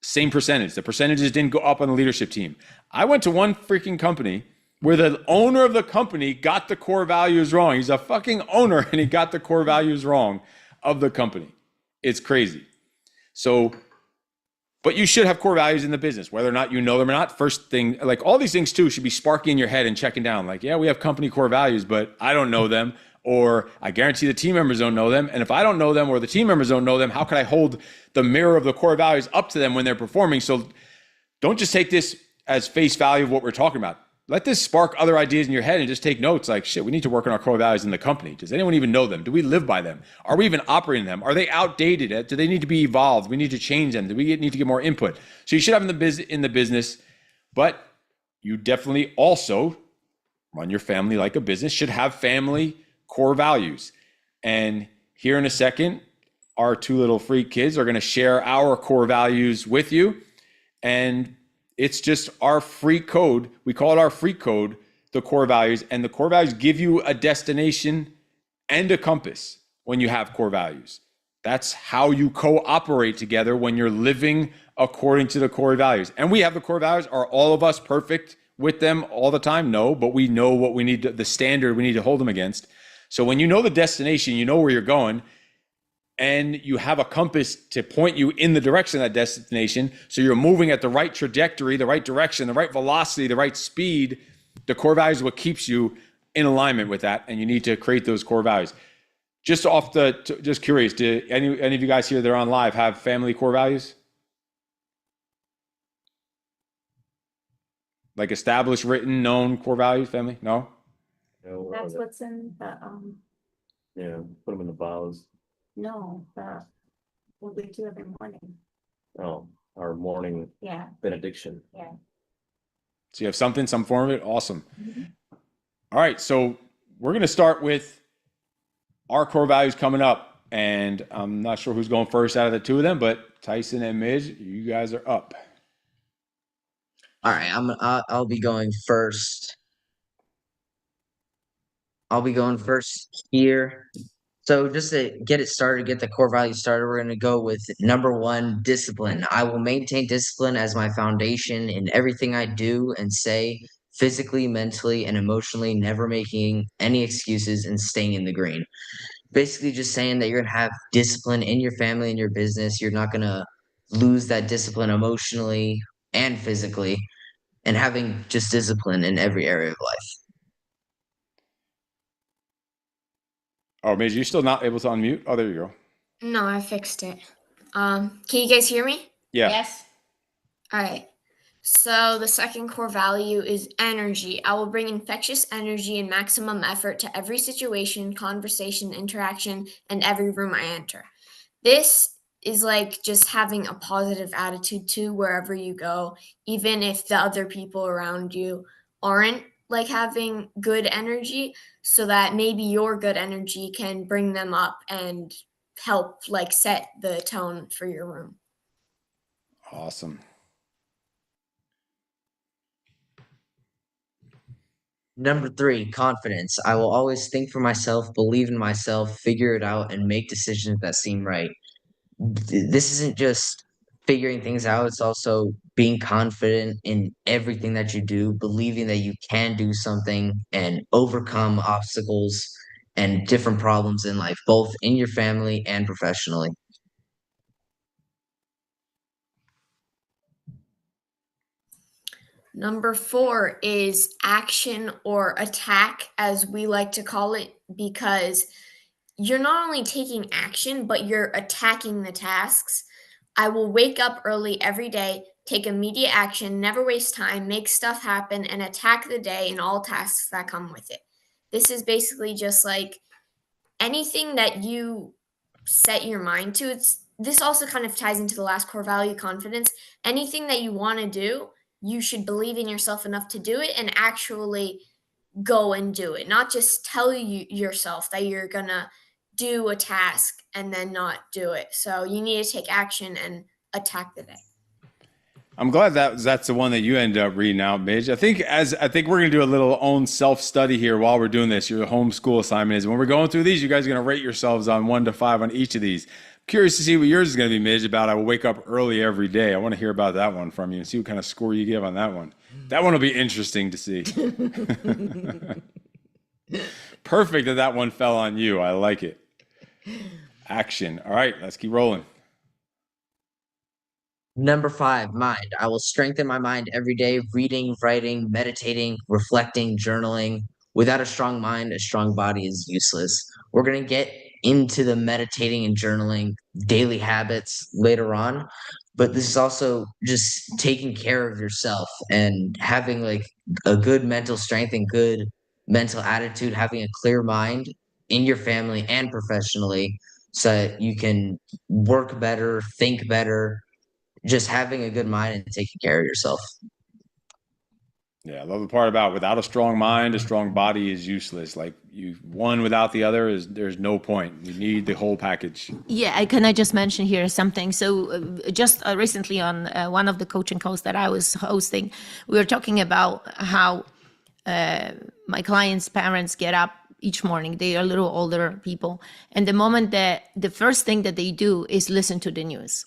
same percentage. The percentages didn't go up on the leadership team. I went to one freaking company where the owner of the company got the core values wrong. He's a fucking owner and he got the core values wrong of the company. It's crazy. So, but you should have core values in the business, whether or not you know them or not. First thing, like all these things too, should be sparking in your head and checking down. Like, yeah, we have company core values, but I don't know them, or I guarantee the team members don't know them. And if I don't know them or the team members don't know them, how can I hold the mirror of the core values up to them when they're performing? So don't just take this as face value of what we're talking about. Let this spark other ideas in your head and just take notes like, shit, we need to work on our core values in the company. Does anyone even know them? Do we live by them? Are we even operating them? Are they outdated? Do they need to be evolved? We need to change them. Do we need to get more input? So you should have in the business, but you definitely also run your family like a business, should have family core values. And here in a second, our two little freak kids are going to share our core values with you. And it's just our free code. We call it our free code, the core values. And the core values give you a destination and a compass when you have core values. That's how you cooperate together when you're living according to the core values. And we have the core values. Are all of us perfect with them all the time? No, but we know what we need, the standard we need to hold them against. So when you know the destination, you know where you're going, and you have a compass to point you in the direction of that destination. So you're moving at the right trajectory, the right direction, the right velocity, the right speed. The core values is what keeps you in alignment with that. And you need to create those core values. Just just curious, do any of you guys here that are on live have family core values? Like established, written, known core values, family? No? That's what's in the, Yeah, put them in the vows. no, the, what we do every morning. Oh, our morning Yeah, benediction. yeah. So you have something, some form of it? Awesome. Mhm. All right, so we're going to start with our core values coming up. And I'm not sure who's going first out of the two of them, but Tyson and Midge, you guys are up. All right, I'll be going first. I'll be going first here. So just to get it started, get the core values started, we're going to go with number one, discipline. I will maintain discipline as my foundation in everything I do and say, physically, mentally, and emotionally, never making any excuses and staying in the green. Basically just saying that you're going to have discipline in your family and your business. You're not going to lose that discipline emotionally and physically, and having just discipline in every area of life. Oh, Midge, you're still not able to unmute? Oh, there you go. No, I fixed it. Can you guys hear me? Yeah. Yes. All right. So the second core value is energy. I will bring infectious energy and maximum effort to every situation, conversation, interaction, and every room I enter. This is like just having a positive attitude to wherever you go, even if the other people around you aren't like having good energy, so that maybe your good energy can bring them up and help like set the tone for your room. Awesome. Number three, confidence. I will always think for myself, believe in myself, figure it out, and make decisions that seem right. This isn't just figuring things out, it's also being confident in everything that you do, believing that you can do something and overcome obstacles and different problems in life, both in your family and professionally. Number 4 is action or attack, as we like to call it, because you're not only taking action, but you're attacking the tasks. I will wake up early every day, take immediate action, never waste time, make stuff happen, and attack the day and all tasks that come with it. This is basically just like anything that you set your mind to. This also kind of ties into the last core value, confidence. Anything that you want to do, you should believe in yourself enough to do it and actually go and do it, not just tell yourself that you're gonna do a task and then not do it. So you need to take action and attack the day. I'm glad that's the one that you ended up reading out, Midge. I think we're gonna do a little own self-study here while we're doing this. Your homeschool assignment is when we're going through these, you guys are gonna rate yourselves on 1 to 5 on each of these. Curious to see what yours is going to be, Midge, about I will wake up early every day. I want to hear about that one from you and see what kind of score you give on that one. That one will be interesting to see. Perfect that one fell on you. I like it. Action. All right, let's keep rolling. Number 5, mind. I will strengthen my mind every day, reading, writing, meditating, reflecting, journaling. Without a strong mind, a strong body is useless. We're going to get into the meditating and journaling daily habits later on, but this is also just taking care of yourself and having like a good mental strength and good mental attitude, having a clear mind in your family and professionally so that you can work better, think better, just having a good mind and taking care of yourself. Yeah, I love the part about without a strong mind, a strong body is useless. Like you, one without the other there's no point. You need the whole package. Yeah, can I just mention here something? So just recently on one of the coaching calls that I was hosting, we were talking about how my clients' parents get up each morning. They are a little older people. And the moment that the first thing that they do is listen to the news.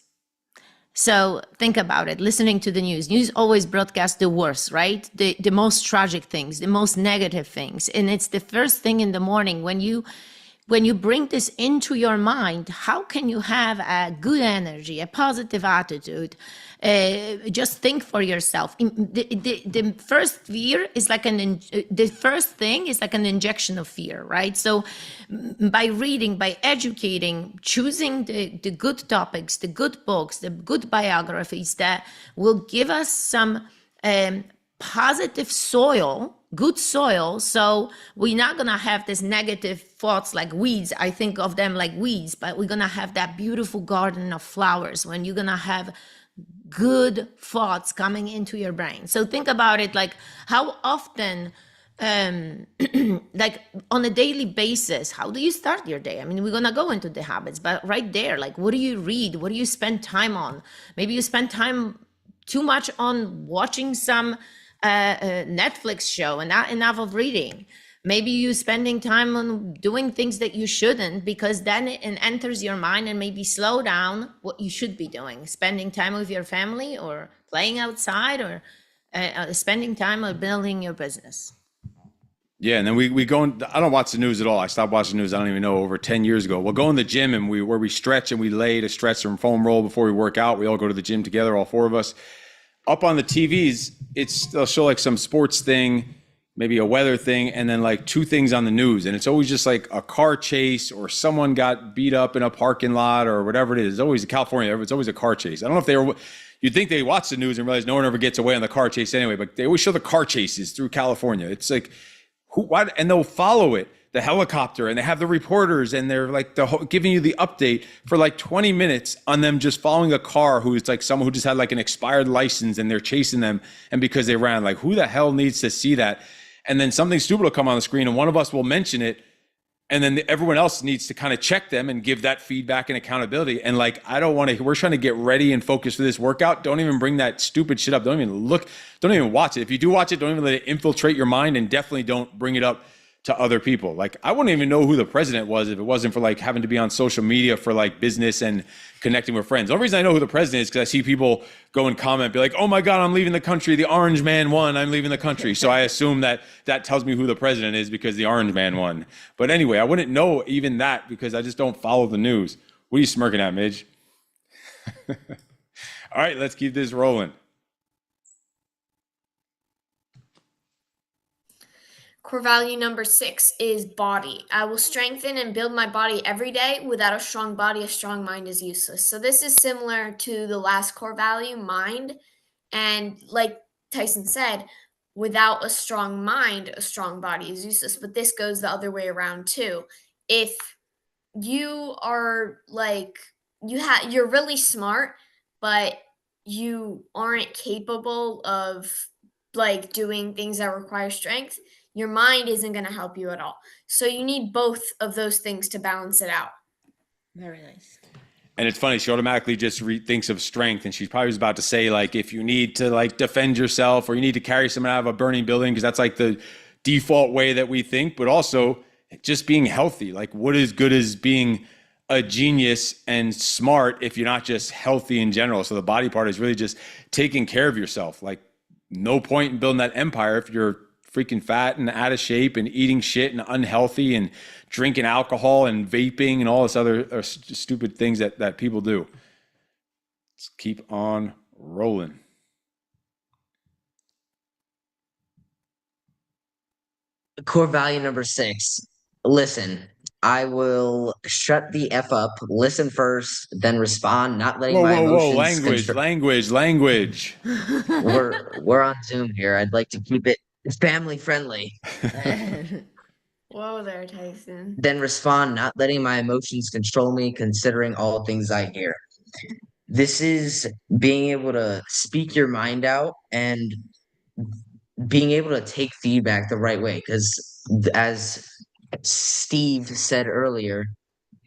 So think about it, listening to the news. News always broadcasts the worst, right? The most tragic things, the most negative things. And it's the first thing in the morning when you bring this into your mind, how can you have a good energy, a positive attitude? Just think for yourself. The first fear is like the first thing is like an injection of fear, right? So by reading, by educating, choosing the good topics, the good books, the good biographies that will give us some positive soil, good soil, so we're not gonna have this negative thoughts like weeds. I think of them like weeds, but we're gonna have that beautiful garden of flowers when you're gonna have good thoughts coming into your brain. So think about it, like how often like on a daily basis, how do you start your day? I mean, we're gonna go into the habits, but right there, like what do you read? What do you spend time on? Maybe you spend time too much on watching some Netflix show and not enough of reading. Maybe you spending time on doing things that you shouldn't, because then it enters your mind and maybe slow down what you should be doing, spending time with your family or playing outside or spending time on building your business. Yeah, and then we go in, I don't watch the news at all. I stopped watching the news, I don't even know, over 10 years ago. We'll go in the gym and where we stretch and we lay to stretch and foam roll before we work out. We all go to the gym together, all four of us. Up on the TVs, they'll show like some sports thing, maybe a weather thing, and then like two things on the news. And it's always just like a car chase or someone got beat up in a parking lot or whatever it is. It's always in California, it's always a car chase. I don't know if you'd think they watch the news and realize no one ever gets away on the car chase anyway, but they always show the car chases through California. It's like, why? And they'll follow it, the helicopter, and they have the reporters, and they're like giving you the update for like 20 minutes on them just following a car who's like someone who just had like an expired license and they're chasing them. And because they ran, like who the hell needs to see that? And then something stupid will come on the screen and one of us will mention it. And then everyone else needs to kind of check them and give that feedback and accountability. And like, we're trying to get ready and focused for this workout. Don't even bring that stupid shit up. Don't even watch it. If you do watch it, don't even let it infiltrate your mind, and definitely don't bring it up to other people. Like, I wouldn't even know who the president was if it wasn't for like having to be on social media for like business and connecting with friends. The only reason I know who the president is because I see people go and comment, be like, oh my God, I'm leaving the country. The orange man won. I'm leaving the country. So I assume that tells me who the president is because the orange man won. But anyway, I wouldn't know even that because I just don't follow the news. What are you smirking at, Midge? All right, let's keep this rolling. Core value number 6 is body. I will strengthen and build my body every day. Without a strong body, a strong mind is useless. So this is similar to the last core value, mind. And like Tyson said, without a strong mind, a strong body is useless. But this goes the other way around too. If you are like, you're really smart, but you aren't capable of like doing things that require strength, your mind isn't going to help you at all. So you need both of those things to balance it out. Very nice. And it's funny, she automatically just thinks of strength, and she probably was about to say, like, if you need to like defend yourself or you need to carry someone out of a burning building, because that's like the default way that we think, but also just being healthy. Like, what is good as being a genius and smart if you're not just healthy in general. So the body part is really just taking care of yourself. Like, no point in building that empire if you're freaking fat and out of shape and eating shit and unhealthy and drinking alcohol and vaping and all this other stupid things that people do. Let's keep on rolling. Core value number 6. Listen, I will shut the F up, listen first, then respond, not letting my emotions Language. We're on Zoom here. I'd like to keep it family friendly. Whoa there, Tyson. Then respond, not letting my emotions control me, considering all things I hear. This is being able to speak your mind out and being able to take feedback the right way. Because as Steve said earlier,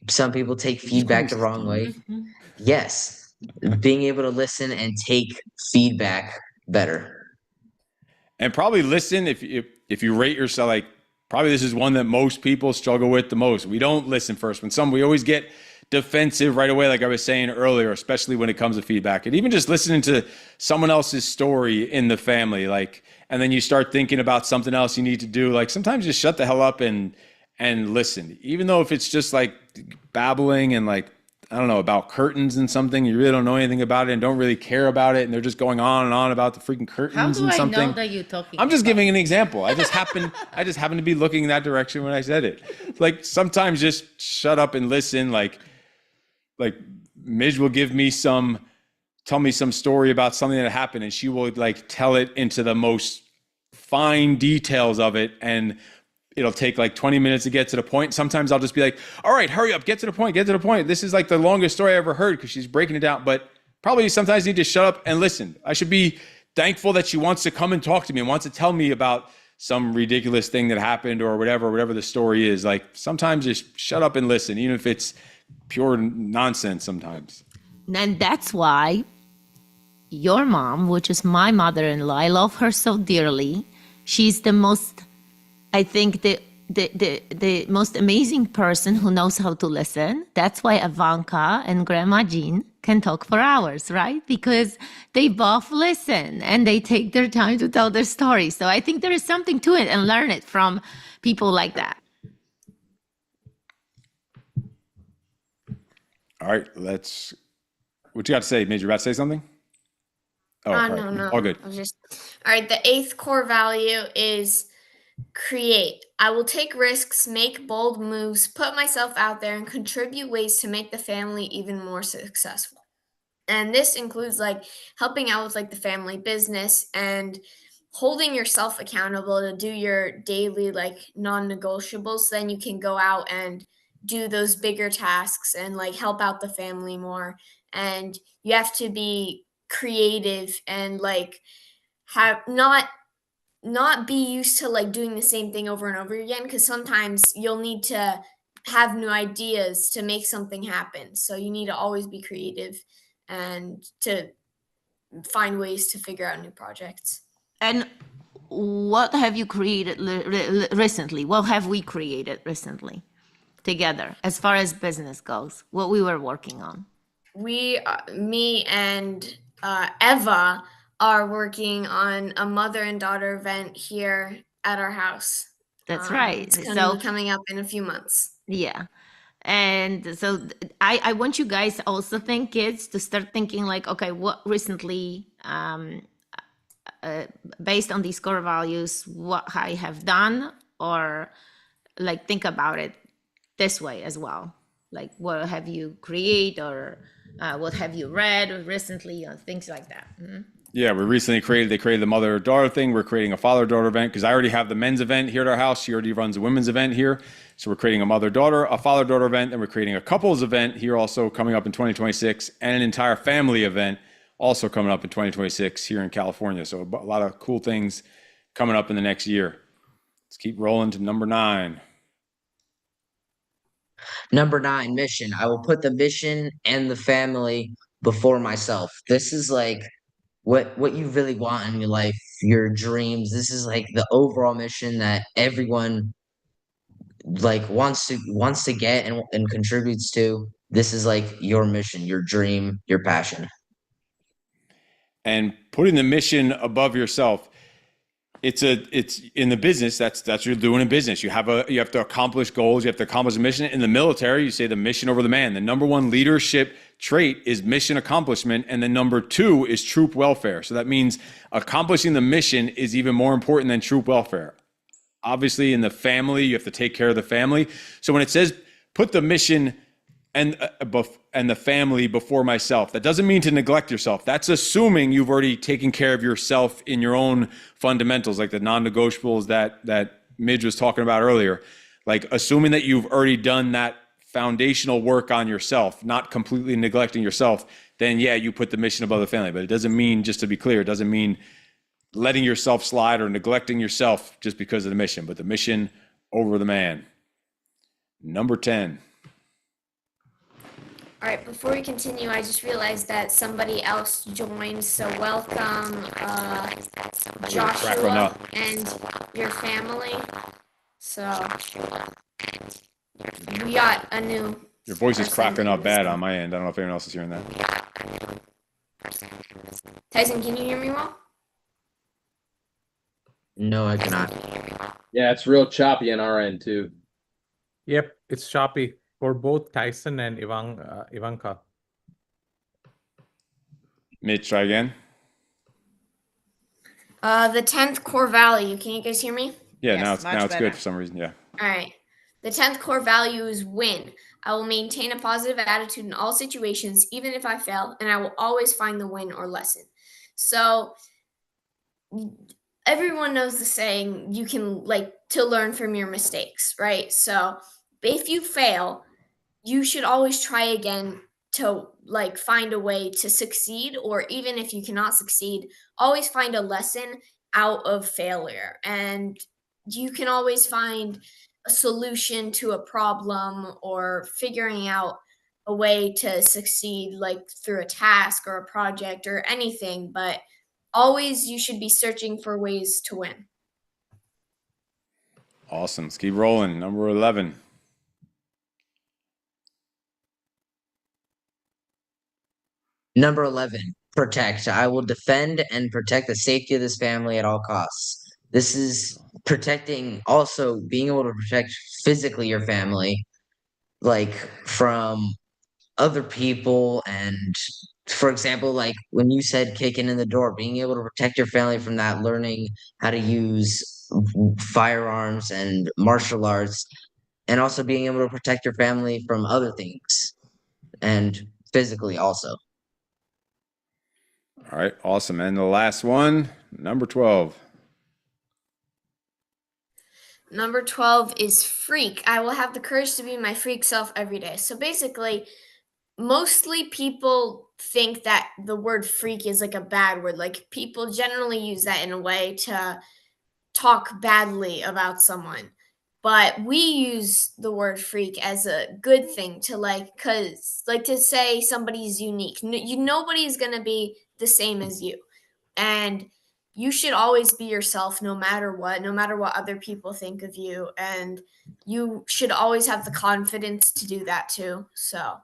some people take feedback the wrong way. Yes, being able to listen and take feedback better. And probably listen if you rate yourself, like, probably this is one that most people struggle with the most. We don't listen first. We always get defensive right away, like I was saying earlier, especially when it comes to feedback. And even just listening to someone else's story in the family, like, and then you start thinking about something else you need to do. Like, sometimes just shut the hell up and listen. Even though if it's just like babbling and like, I don't know, about curtains and something, you really don't know anything about it and don't really care about it, and they're just going on and on about the freaking curtains and something. How do I know that you're talking? I'm just giving an example. I just happen to be looking in that direction when I said it. Like, sometimes just shut up and listen. Like Midge will tell me some story about something that happened, and she will like tell it into the most fine details of it, and it'll take like 20 minutes to get to the point. Sometimes I'll just be like, all right, hurry up, get to the point. This is like the longest story I ever heard because she's breaking it down. But probably sometimes you need to shut up and listen. I should be thankful that she wants to come and talk to me and wants to tell me about some ridiculous thing that happened or whatever the story is. Like, sometimes just shut up and listen, even if it's pure nonsense sometimes. And that's why your mom, which is my mother-in-law, I love her so dearly. She's the most, I think, the most amazing person who knows how to listen. That's why Ivanka and Grandma Jean can talk for hours, right? Because they both listen and they take their time to tell their story. So I think there is something to it, and learn it from people like that. All right, what you got to say, Midge? You about to say something? Oh, No. All good. All right, the 8th core value is create. I will take risks, make bold moves, put myself out there, and contribute ways to make the family even more successful. And this includes like helping out with like the family business and holding yourself accountable to do your daily like non-negotiables. So then you can go out and do those bigger tasks and like help out the family more. And you have to be creative and like have not be used to like doing the same thing over and over again, because sometimes you'll need to have new ideas to make something happen. So you need to always be creative and to find ways to figure out new projects. And what have you created recently? What have we created recently together as far as business goes? What we were working on? Me and Eva are working on a mother and daughter event here at our house. That's right. It's going to be coming up in a few months. Yeah. And so I want you guys also think, kids, to start thinking like, okay, what recently, based on these core values, what I have done, or like think about it this way as well. Like, what have you created, or what have you read recently, or things like that. Mm-hmm. Yeah, they created the mother-daughter thing. We're creating a father-daughter event because I already have the men's event here at our house. She already runs a women's event here. So we're creating a mother-daughter, a father-daughter event, and we're creating a couples event here also coming up in 2026, and an entire family event also coming up in 2026 here in California. So a lot of cool things coming up in the next year. Let's keep rolling to number 9. Number 9, mission. I will put the mission and the family before myself. This is like what you really want in your life, your dreams. This is like the overall mission that everyone like wants to get and contributes to. This is like your mission, your dream, your passion. And putting the mission above yourself, it's in the business, that's what you're doing in business. You have to accomplish goals, you have to accomplish a mission. In the military, you say the mission over the man. The number one leadership trait is mission accomplishment, and the number two is troop welfare. So that means accomplishing the mission is even more important than troop welfare. Obviously, in the family, you have to take care of the family. So when it says put the mission and the family before myself, that doesn't mean to neglect yourself. That's assuming you've already taken care of yourself in your own fundamentals, like the non-negotiables that Midge was talking about earlier. Like assuming that you've already done that foundational work on yourself, not completely neglecting yourself, then yeah, you put the mission above the family. But it doesn't mean, just to be clear, it doesn't mean letting yourself slide or neglecting yourself just because of the mission, but the mission over the man. Number 10. All right, before we continue, I just realized that somebody else joined, so welcome, Joshua and your family. So we got a new. Your voice is person cracking up in bad this on my end. I don't know if anyone else is hearing that. Tyson, can you hear me well? No, I cannot. Yeah, it's real choppy on our end too. Yep, it's choppy for both Tyson and Ivanka. Mitch, try again. The 10th core value. Can you guys hear me? Yeah, Yes, now much it's better. good for some reason. Yeah. All right. The 10th core value is win. I will maintain a positive attitude in all situations, even if I fail, and I will always find the win or lesson. So everyone knows the saying, you can to learn from your mistakes, right? So if you fail, you should always try again to find a way to succeed, or even if you cannot succeed, always find a lesson out of failure. And you can always find a solution to a problem or figuring out a way to succeed, through a task or a project or anything, but always you should be searching for ways to win. Awesome. Let's keep rolling. Number 11. Number 11, protect. I will defend and protect the safety of this family at all costs. This is protecting, also being able to protect physically your family, like from other people. And for example, like when you said kicking in the door, being able to protect your family from that, learning how to use firearms and martial arts, and also being able to protect your family from other things and physically also. All right. Awesome. And the last one, number 12. Number 12 is freak. I will have the courage to be my freak self every day. So basically, mostly people think that the word freak is a bad word. People generally use that in a way to talk badly about someone. But we use the word freak as a good thing to to say somebody's unique. Nobody's going to be the same as you. And you should always be yourself no matter what other people think of you. And you should always have the confidence to do that too. So.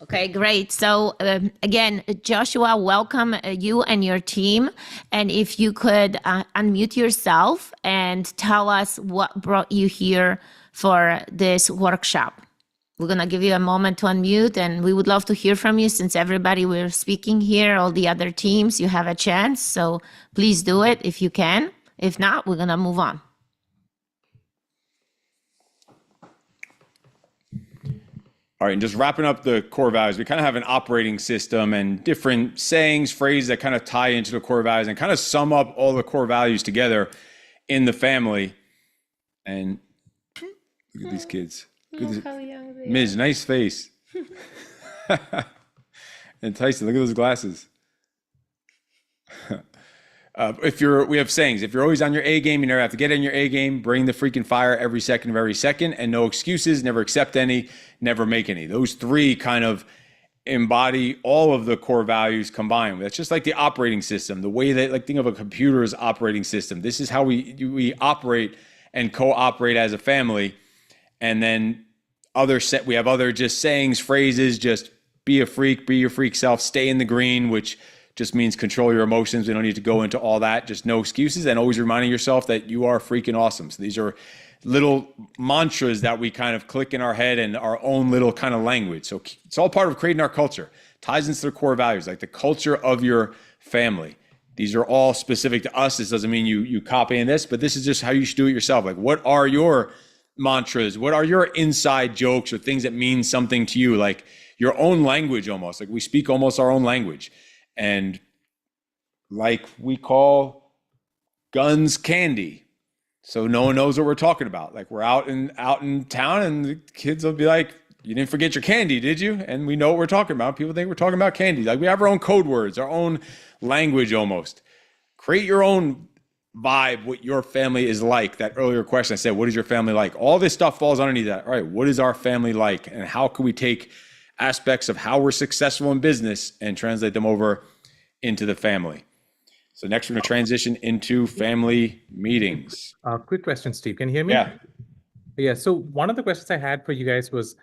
Okay, great. So again, Joshua, welcome you and your team. And if you could unmute yourself and tell us what brought you here for this workshop. We're going to give you a moment to unmute, and we would love to hear from you since everybody we're speaking here, all the other teams, you have a chance. So please do it if you can. If not, we're going to move on. All right, and just wrapping up the core values, we kind of have an operating system and different sayings, phrases that kind of tie into the core values and kind of sum up all the core values together in the family. And look at these kids. Midge, nice face. And Tyson, look at those glasses. We have sayings. If you're always on your A game, you never have to get in your A game. Bring the freaking fire every second of every second, and no excuses. Never accept any. Never make any. Those three kind of embody all of the core values combined. That's just like the operating system. The way that, think of a computer's operating system. This is how we operate and cooperate as a family. And then we have other just sayings, phrases, just be a freak, be your freak self, stay in the green, which just means control your emotions. We don't need to go into all that, just no excuses, and always reminding yourself that you are freaking awesome. So these are little mantras that we kind of click in our head and our own little kind of language. So it's all part of creating our culture. Ties into the core values, like the culture of your family. These are all specific to us. This doesn't mean you copying this, but this is just how you should do it yourself. Like, what are your mantras? What are your inside jokes or things that mean something to you? Like your own language almost. Like we speak almost our own language. And like we call guns candy. So no one knows what we're talking about. Like we're out in town and the kids will be like, you didn't forget your candy, did you? And we know what we're talking about. People think we're talking about candy. Like we have our own code words, our own language almost. Create your own vibe, what your family is like. That earlier question I said, what is your family like? All this stuff falls underneath that. All right, what is our family like? And how can we take aspects of how we're successful in business and translate them over into the family? So next we're going to transition into family meetings. Quick question, Steve. Can you hear me? Yeah. Yeah. So one of the questions I had for you guys was,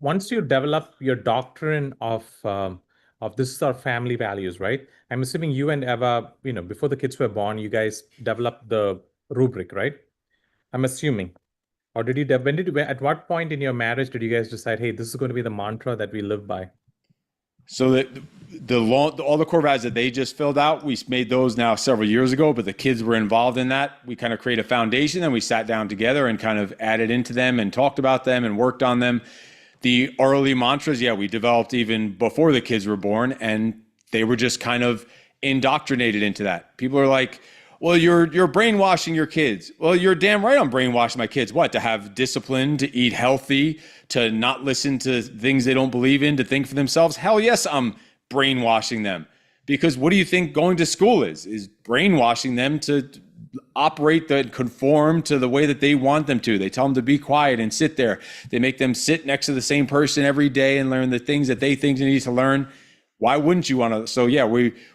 once you develop your doctrine of this is our family values, right? I'm assuming you and Eva, before the kids were born, you guys developed the rubric, right? I'm assuming. Or at what point in your marriage did you guys decide, hey, this is going to be the mantra that we live by? So all the core values that they just filled out, we made those now several years ago, but the kids were involved in that. We kind of created a foundation and we sat down together and kind of added into them and talked about them and worked on them. The early mantras, we developed even before the kids were born, and they were just kind of indoctrinated into that. People are like, well, you're brainwashing your kids. Well, you're damn right I'm brainwashing my kids. What? To have discipline, to eat healthy, to not listen to things they don't believe in, to think for themselves? Hell yes, I'm brainwashing them. Because what do you think going to school is? Is brainwashing them to operate and conform to the way that they want them to. They tell them to be quiet and sit there. They make them sit next to the same person every day and learn the things that they think they need to learn. Why wouldn't you want to? So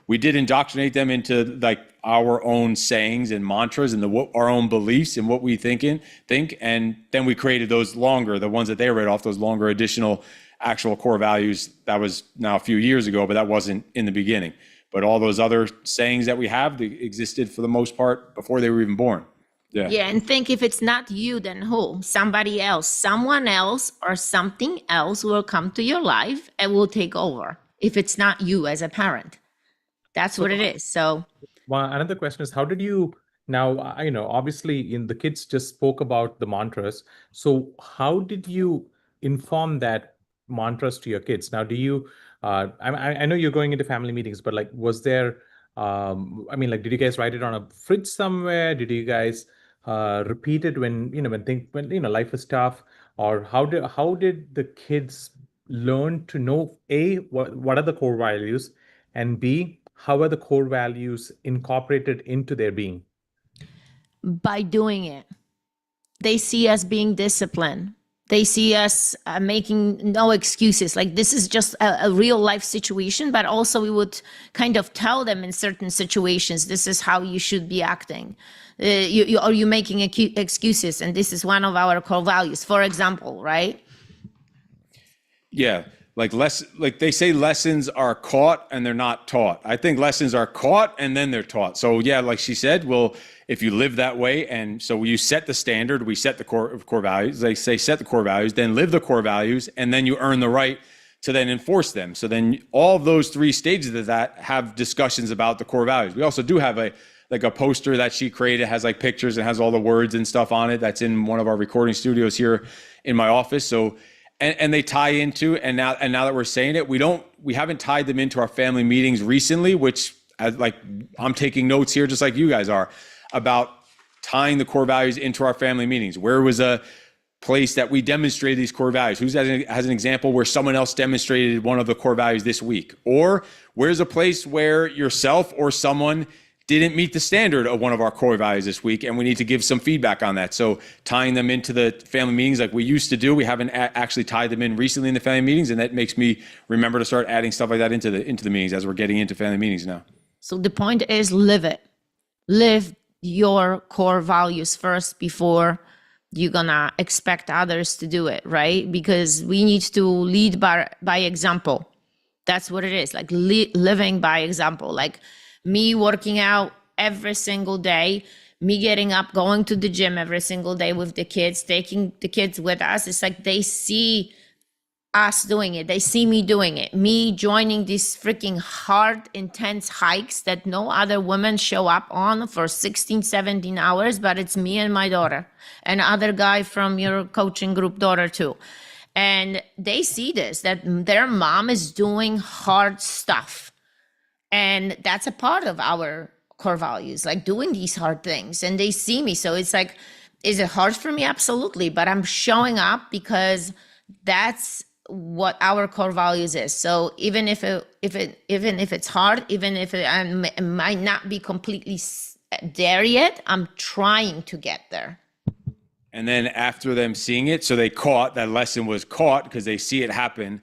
we did indoctrinate them into like our own sayings and mantras and our own beliefs and what we think, and then we created those the ones that they read off, those longer additional actual core values. That was now a few years ago, but that wasn't in the beginning. But all those other sayings that we have, they existed for the most part before they were even born. Yeah, and think if it's not you, then who? Somebody else, someone else, or something else will come to your life and will take over. If it's not you as a parent, that's what it is. So, well, another question is, how did you now? Obviously, the kids just spoke about the mantras. So, how did you inform that mantras to your kids? Now, do you? I know you're going into family meetings, but like, was there? Did you guys write it on a fridge somewhere? Did you guys repeat it when life is tough? Or how did the kids learn to know what are the core values, and B, how are the core values incorporated into their being? By doing it, they see us being disciplined. They see us making no excuses. Like this is just a real life situation, but also we would kind of tell them in certain situations, this is how you should be acting. Are you making excuses? And this is one of our core values, for example, right? Yeah. Like they say lessons are caught and they're not taught. I think lessons are caught and then they're taught. So yeah, like she said, well, if you live that way, and so you set the standard, we set the core values. They say set the core values, then live the core values, and then you earn the right to then enforce them. So then all of those three stages of that have discussions about the core values. We also do have a poster that she created, has like pictures and has all the words and stuff on it. That's in one of our recording studios here in my office. So and they tie into, and now that we're saying it, we haven't tied them into our family meetings recently, which I'm taking notes here just like you guys are about tying the core values into our family meetings. Where was a place that we demonstrated these core values? Who's has an example where someone else demonstrated one of the core values this week? Or where's a place where yourself or someone didn't meet the standard of one of our core values this week, and we need to give some feedback on that. So tying them into the family meetings like we used to do, we haven't actually tied them in recently in the family meetings, and that makes me remember to start adding stuff like that into the meetings as we're getting into family meetings now. So the point is live it. Live your core values first before you're gonna expect others to do it, right? Because we need to lead by example. That's what it is, like living by example. Like me working out every single day, me getting up, going to the gym every single day with the kids, taking the kids with us. It's like they see us doing it. They see me doing it. Me joining these freaking hard, intense hikes that no other women show up on for 16, 17 hours, but it's me and my daughter and other guy from your coaching group daughter too. And they see this, that their mom is doing hard stuff. And that's a part of our core values, like doing these hard things. And they see me. So it's like, is it hard for me? Absolutely. But I'm showing up because that's what our core values is. So even if it's hard, even if it might not be completely there yet, I'm trying to get there. And then after them seeing it, so they caught that lesson was caught because they see it happen.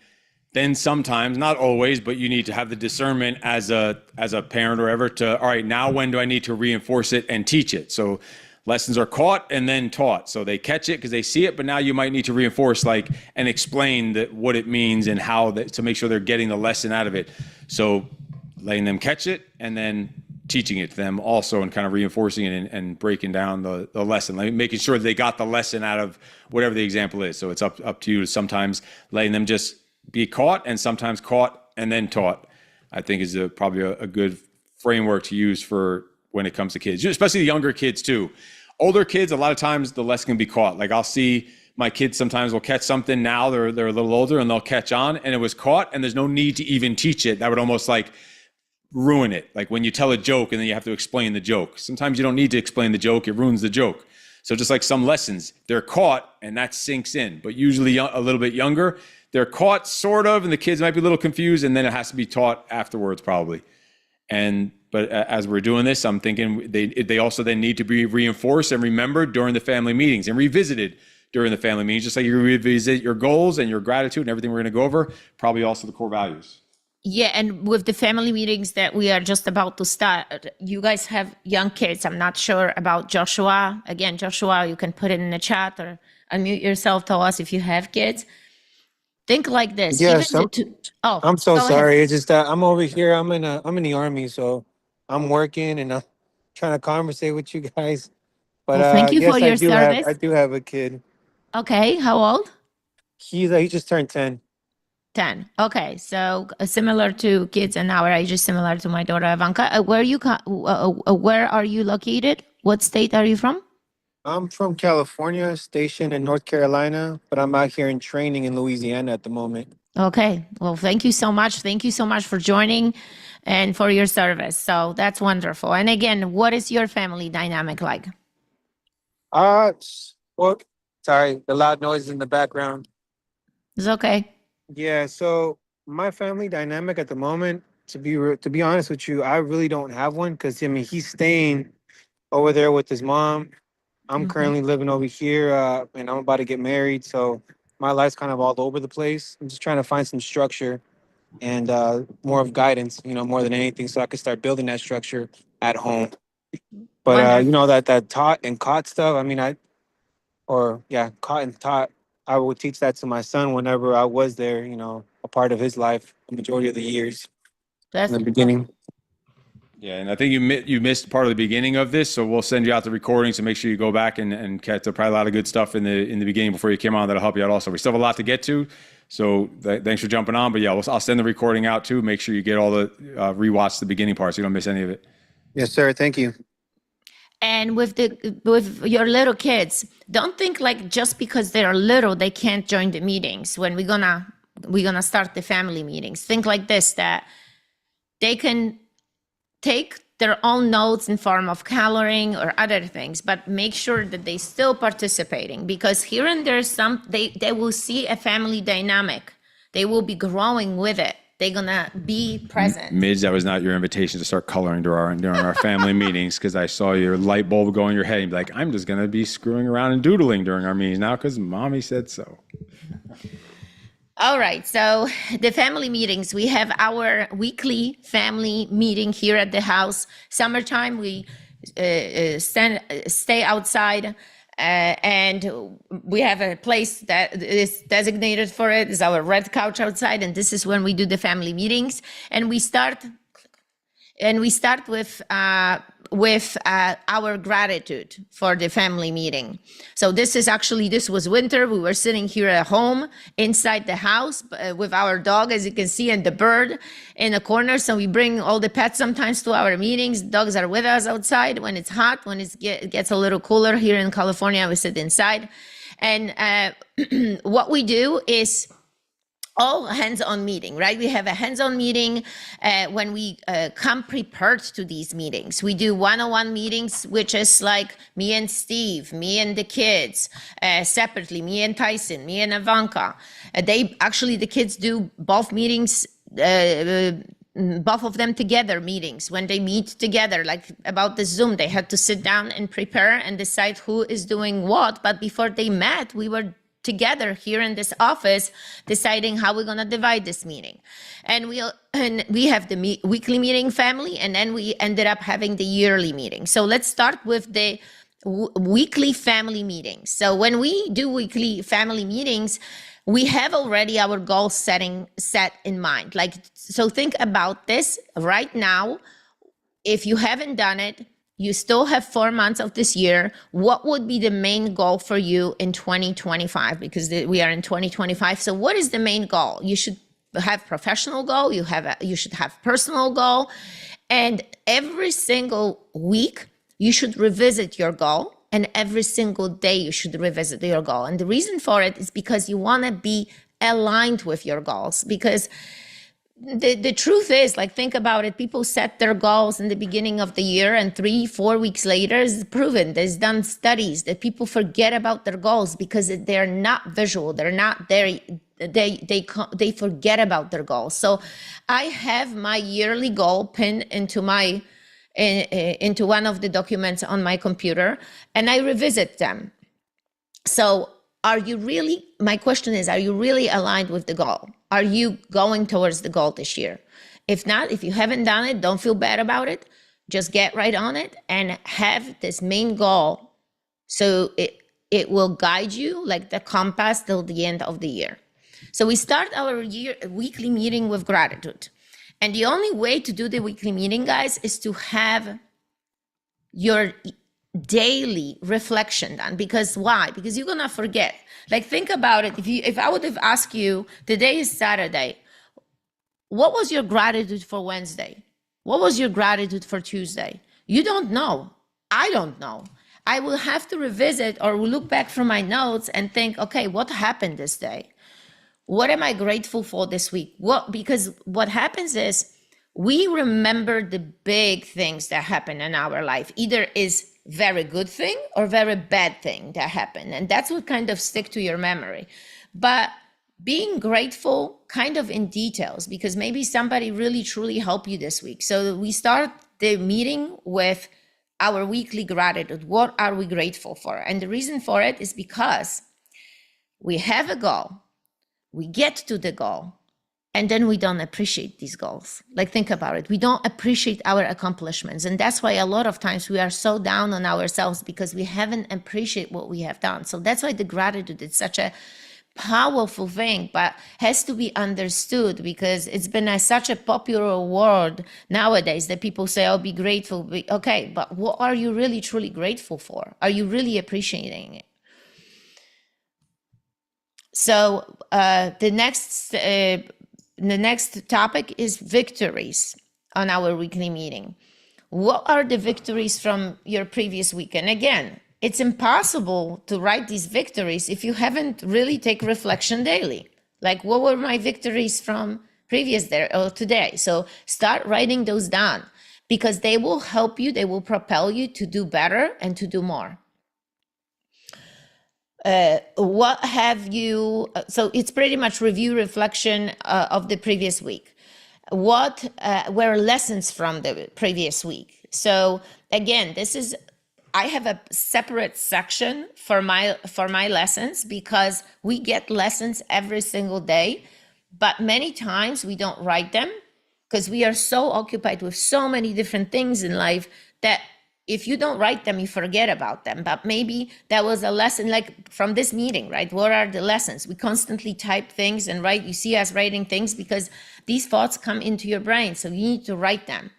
Then sometimes, not always, but you need to have the discernment as a parent or ever to, all right, now when do I need to reinforce it and teach it? So lessons are caught and then taught. So they catch it because they see it, but now you might need to reinforce and explain what it means and how to make sure they're getting the lesson out of it. So letting them catch it and then teaching it to them also and kind of reinforcing it and breaking down the lesson, making sure they got the lesson out of whatever the example is. So it's up to you to sometimes letting them just be caught and sometimes caught and then taught, I think is probably a good framework to use for when it comes to kids, especially the younger kids too. Older kids, a lot of times the lesson can be caught. Like I'll see my kids sometimes will catch something now, they're a little older and they'll catch on and it was caught and there's no need to even teach it. That would almost ruin it. Like when you tell a joke and then you have to explain the joke. Sometimes you don't need to explain the joke, it ruins the joke. So just like some lessons, they're caught and that sinks in, but usually a little bit younger, they're caught sort of, and the kids might be a little confused and then it has to be taught afterwards probably. But as we're doing this, I'm thinking they also then need to be reinforced and remembered during the family meetings and revisited during the family meetings, just like you revisit your goals and your gratitude and everything we're going to go over, probably also the core values. Yeah, and with the family meetings that we are just about to start, you guys have young kids. I'm not sure about Joshua. Again, Joshua, you can put it in the chat or unmute yourself, tell us if you have kids. Think like this. Yes, I'm so sorry. It's just that I'm over here. I'm in the army, so I'm working and I'm trying to conversate with you guys. But Well, thank you yes, for your service. I do have a kid. Okay, how old? He just turned 10. 10. Okay, so similar to kids in our age, is similar to my daughter Ivanka. Where are you located? What state are you from? I'm from California, stationed in North Carolina, but I'm out here in training in Louisiana at the moment. Okay, well, thank you so much. Thank you so much for joining and for your service. So that's wonderful. And again, what is your family dynamic like? Well, sorry, the loud noise in the background. It's okay. Yeah, so my family dynamic at the moment, to be honest with you, I really don't have one because he's staying over there with his mom. I'm currently living over here, and I'm about to get married, so my life's kind of all over the place. I'm just trying to find some structure and more of guidance, more than anything, so I can start building that structure at home. But that taught and caught stuff. Caught and taught. I would teach that to my son whenever I was there, a part of his life, the majority of the years in the beginning. Yeah, and I think you missed part of the beginning of this, so we'll send you out the recording. So make sure you go back and catch probably a lot of good stuff in the beginning before you came on that'll help you out. Also, we still have a lot to get to, so thanks for jumping on. But yeah, I'll send the recording out too. Make sure you get all the rewatch the beginning part so you don't miss any of it. Yes, sir. Thank you. And with your little kids, don't think like just because they're little they can't join the meetings. When we're gonna start the family meetings, think like this: that they can take their own notes in form of coloring or other things, but make sure that they still participating, because here and there they will see a family dynamic. They will be growing with it. They're gonna be present. Midge, that was not your invitation to start coloring during our family meetings, because I saw your light bulb go in your head and be like, I'm just gonna be screwing around and doodling during our meetings now because mommy said so. All right, so the family meetings, we have our weekly family meeting here at the house. Summertime, we stay outside. And we have a place that is designated for it. It's our red couch outside, and this is when we do the family meetings. And we start with our gratitude for the family meeting. So this was winter. We were sitting here at home inside the house with our dog, as you can see, and the bird in the corner. So we bring all the pets sometimes to our meetings. Dogs are with us outside when it's hot. When it gets a little cooler here in California, we sit inside. And what we do is all hands-on meeting, right? We have a hands-on meeting when we come prepared to these meetings. We do one-on-one meetings, which is like me and Steve, me and the kids, separately, me and Tyson, me and Ivanka. The kids do both meetings, both of them together meetings. When they meet together, like about the Zoom, they had to sit down and prepare and decide who is doing what. But before they met, we were together here in this office deciding how we're going to divide this meeting. And we have the weekly meeting family, and then we ended up having the yearly meeting. So let's start with the weekly family meetings. So when we do weekly family meetings, we have already our goal set in mind. So think about this right now. If you haven't done it, you still have 4 months of this year. What would be the main goal for you in 2025? Because we are in 2025. So what is the main goal? You should have professional goal. You should have personal goal. And every single week, you should revisit your goal. And every single day, you should revisit your goal. And the reason for it is because you want to be aligned with your goals. Because the truth is, think about it, people set their goals in the beginning of the year, and 3-4 weeks later, it's proven, there's done studies that people forget about their goals because they're not visual, they're not there, they forget about their goals. So I have my yearly goal pinned into one of the documents on my computer, and I revisit them. So my question is, are you really aligned with the goal? Are you going towards the goal this year? If not, if you haven't done it, don't feel bad about it. Just get right on it and have this main goal. So it will guide you like the compass till the end of the year. So we start our weekly meeting with gratitude. And the only way to do the weekly meeting, guys, is to have your daily reflection done. Because why? Because you're gonna forget. Think about it. If I would have asked you, today is Saturday, what was your gratitude for Wednesday? What was your gratitude for Tuesday? You don't know. I don't know. I will have to revisit or look back from my notes and think, okay, what happened this day? What am I grateful for this week? Because what happens is we remember the big things that happen in our life. Either is very good thing or very bad thing that happened. And that's what kind of stick to your memory. But being grateful kind of in details, because maybe somebody really truly helped you this week. So we start the meeting with our weekly gratitude. What are we grateful for? And the reason for it is because we have a goal, we get to the goal, and then we don't appreciate these goals. Think about it. We don't appreciate our accomplishments. And that's why a lot of times we are so down on ourselves because we haven't appreciated what we have done. So that's why the gratitude is such a powerful thing, but has to be understood because it's been such a popular word nowadays that people say, oh, be grateful. Okay, but what are you really truly grateful for? Are you really appreciating it? So the next topic is victories on our weekly meeting. What are the victories from your previous week? And again, it's impossible to write these victories if you haven't really take reflection daily. What were my victories from previous day or today? So start writing those down because they will help you, they will propel you to do better and to do more. What have you, so it's pretty much review reflection of the previous week. What were lessons from the previous week? So again, I have a separate section for my lessons because we get lessons every single day, but many times we don't write them because we are so occupied with so many different things in life that if you don't write them, you forget about them. But maybe that was a lesson, like from this meeting, right? What are the lessons? We constantly type things and write. You see us writing things because these thoughts come into your brain. So you need to write them.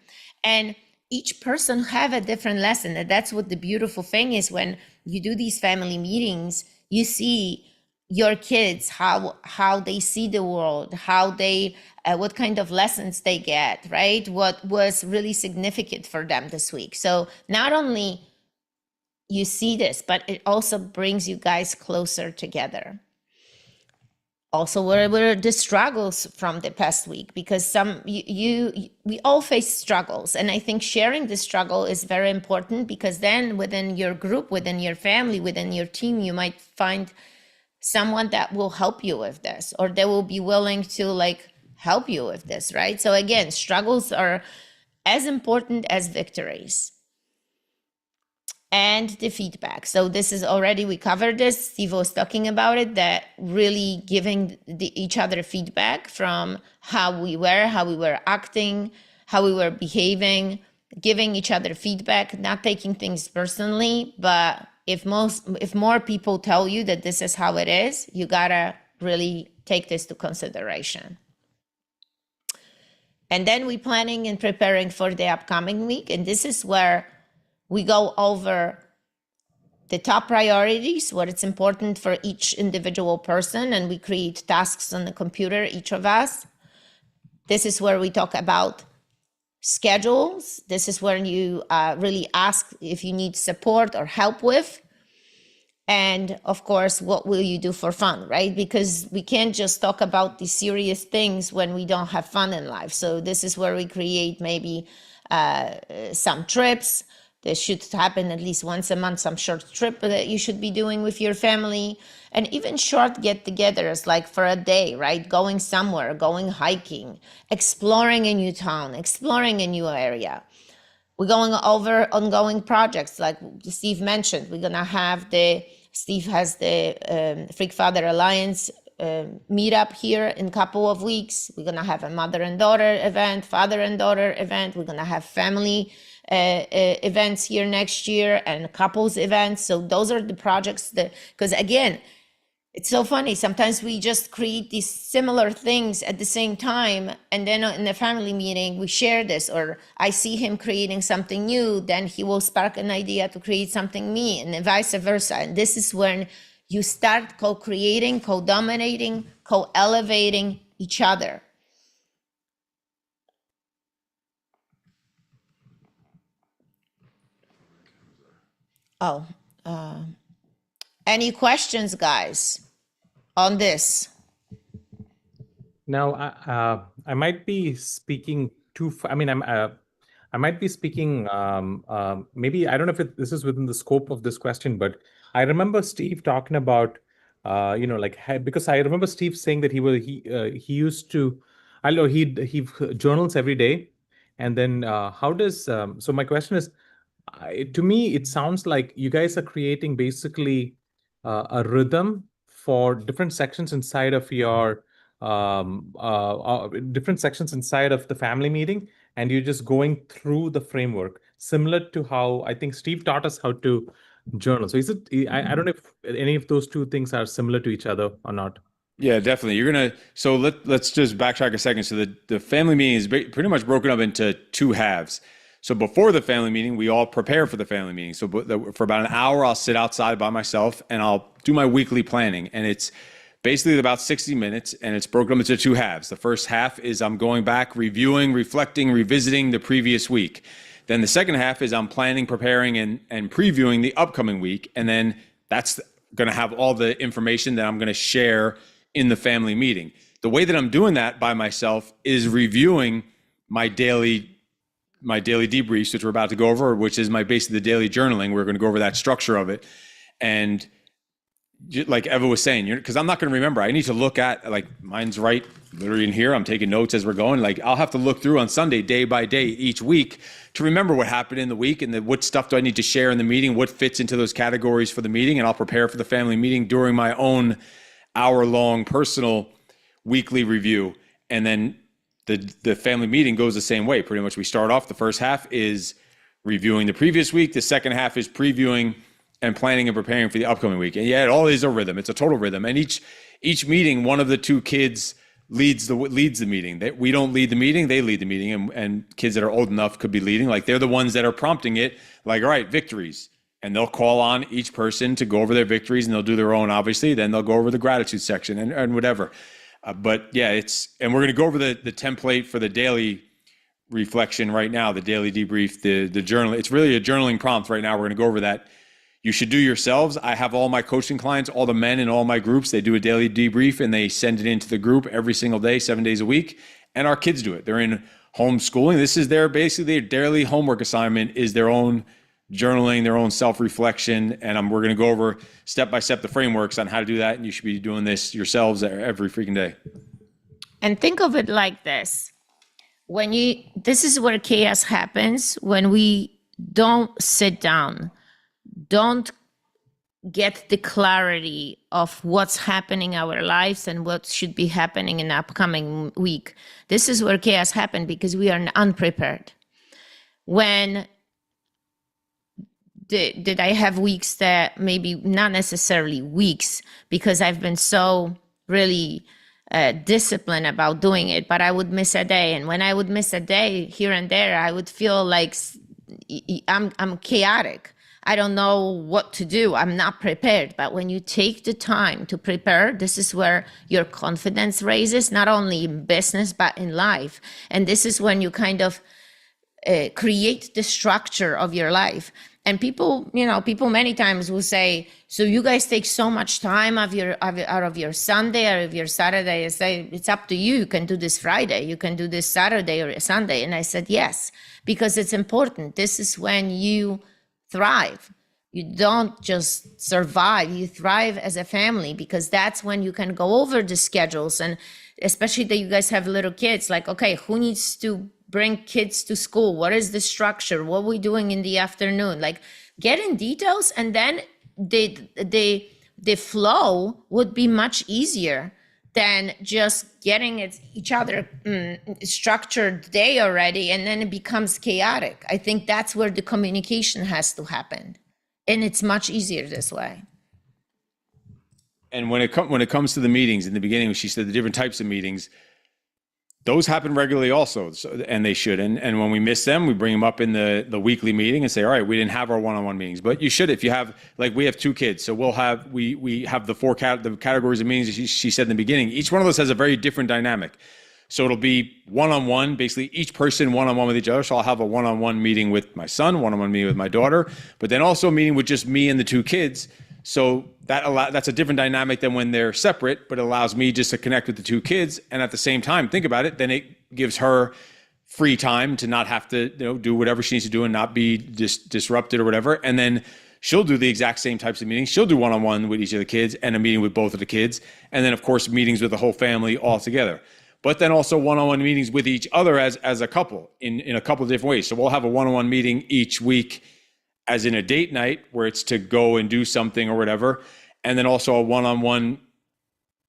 And each person have a different lesson. And that's what the beautiful thing is. When you do these family meetings, you see your kids, how they see the world, how they what kind of lessons they get, right? What was really significant for them this week. So not only you see this, but it also brings you guys closer together. Also, what were the struggles from the past week? Because we all face struggles, and I think sharing the struggle is very important, because then within your group, within your family, within your team, you might find someone that will help you with this, or they will be willing to like help you with this, right? So again, struggles are as important as victories. And the feedback. So this is already, we covered this, Steve was talking about it, that really giving each other feedback from how we were acting, how we were behaving, giving each other feedback, not taking things personally, but if more people tell you that this is how it is, you gotta really take this to consideration. And then we planning and preparing for the upcoming week. And this is where we go over the top priorities, what it's important for each individual person, and we create tasks on the computer, each of us. This is where we talk about schedules. This is where you really ask if you need support or help with. And of course, what will you do for fun, right? Because we can't just talk about the serious things when we don't have fun in life. So this is where we create maybe some trips. This should happen at least once a month, some short trip that you should be doing with your family. And even short get-togethers, like for a day, right? Going somewhere, going hiking, exploring a new town, exploring a new area. We're going over ongoing projects, like Steve mentioned. We're gonna have Steve has the Freak Father Alliance meetup here in a couple of weeks. We're gonna have a mother and daughter event, father and daughter event. We're gonna have family events here next year and couples events. So those are the projects that, because again, it's so funny. Sometimes we just create these similar things at the same time. And then in the family meeting, we share this, or I see him creating something new, then he will spark an idea to create something me, and vice versa. And this is when you start co-creating, co-dominating, co-elevating each other. Oh, any questions, guys, on this? Now, I might be speaking I mean, I might be speaking. Maybe I don't know if this is within the scope of this question, but I remember Steve talking about, because I remember Steve saying that he used to, I don't know, he journals every day, and then how does so my question is, to me, it sounds like you guys are creating basically a rhythm for different sections inside of your different sections inside of the family meeting, and you're just going through the framework, similar to how I think Steve taught us how to journal. So is it? I don't know if any of those two things are similar to each other or not. Yeah, definitely. So let's just backtrack a second. So the family meeting is pretty much broken up into two halves. So before the family meeting, we all prepare for the family meeting. So for about an hour, I'll sit outside by myself and I'll do my weekly planning. And it's basically about 60 minutes, and it's broken up into two halves. The first half is I'm going back, reviewing, reflecting, revisiting the previous week. Then the second half is I'm planning, preparing, and previewing the upcoming week. And then that's going to have all the information that I'm going to share in the family meeting. The way that I'm doing that by myself is reviewing my daily debriefs, which we're about to go over, which is basically the daily journaling. We're going to go over that structure of it. And like Eva was saying, because I'm not going to remember. I need to look at, like, mine's right literally in here. I'm taking notes as we're going. Like, I'll have to look through on Sunday, day by day, each week, to remember what happened in the week and what stuff do I need to share in the meeting, what fits into those categories for the meeting. And I'll prepare for the family meeting during my own hour-long personal weekly review. And then the family meeting goes the same way. Pretty much we start off, the first half is reviewing the previous week. The second half is previewing and planning and preparing for the upcoming week. And yeah, it all is a rhythm. It's a total rhythm. And each meeting, one of the two kids leads the meeting. We don't lead the meeting, they lead the meeting. And kids that are old enough could be leading. Like they're the ones that are prompting it. Like, all right, victories. And they'll call on each person to go over their victories, and they'll do their own, obviously. Then they'll go over the gratitude section and whatever. But yeah, and we're going to go over the template for the daily reflection right now, the daily debrief, the journal. It's really a journaling prompt right now. We're going to go over that. You should do yourselves. I have all my coaching clients, all the men in all my groups, they do a daily debrief and they send it into the group every single day, 7 days a week. And our kids do it. They're in homeschooling. This is basically their daily homework assignment is their own journaling, their own self-reflection. And we're going to go over step by step the frameworks on how to do that. And you should be doing this yourselves every freaking day. And think of it like this. This is where chaos happens when we don't sit down, don't get the clarity of what's happening in our lives and what should be happening in the upcoming week. This is where chaos happens because we are unprepared. When did I have weeks that maybe not necessarily weeks because I've been so really disciplined about doing it, but I would miss a day. And when I would miss a day here and there, I would feel like I'm chaotic. I don't know what to do. I'm not prepared. But when you take the time to prepare, this is where your confidence raises, not only in business, but in life. And this is when you kind of create the structure of your life. And people many times will say, so you guys take so much time out of your Sunday or of your Saturday. I say, it's up to you. You can do this Friday. You can do this Saturday or Sunday. And I said, yes, because it's important. This is when you thrive. You don't just survive, you thrive as a family, because that's when you can go over the schedules. And especially that you guys have little kids, like, okay, who needs to bring kids to school? What is the structure? What are we doing in the afternoon? Like, get in details, and then the flow would be much easier than just getting each other structured day already, and then it becomes chaotic. I think that's where the communication has to happen, and it's much easier this way. And when it comes to the meetings in the beginning, she said the different types of meetings, those happen regularly also, and they should. And when we miss them, we bring them up in the weekly meeting and say, all right, we didn't have our one-on-one meetings. But you should, if you have, like, we have 2 kids, so we have the categories of meetings she said in the beginning. Each one of those has a very different dynamic. So it'll be one-on-one, basically each person one-on-one with each other. So I'll have a one-on-one meeting with my son, one-on-one meeting with my daughter, but then also a meeting with just me and the 2 kids. So that's a different dynamic than when they're separate, but it allows me just to connect with the 2 kids. And at the same time, think about it, then it gives her free time to not have to do whatever she needs to do and not be disrupted or whatever. And then she'll do the exact same types of meetings. She'll do one-on-one with each of the kids and a meeting with both of the kids. And then, of course, meetings with the whole family all together. But then also one-on-one meetings with each other as a couple in a couple of different ways. So we'll have a one-on-one meeting each week, as in a date night where it's to go and do something or whatever. And then also a one-on-one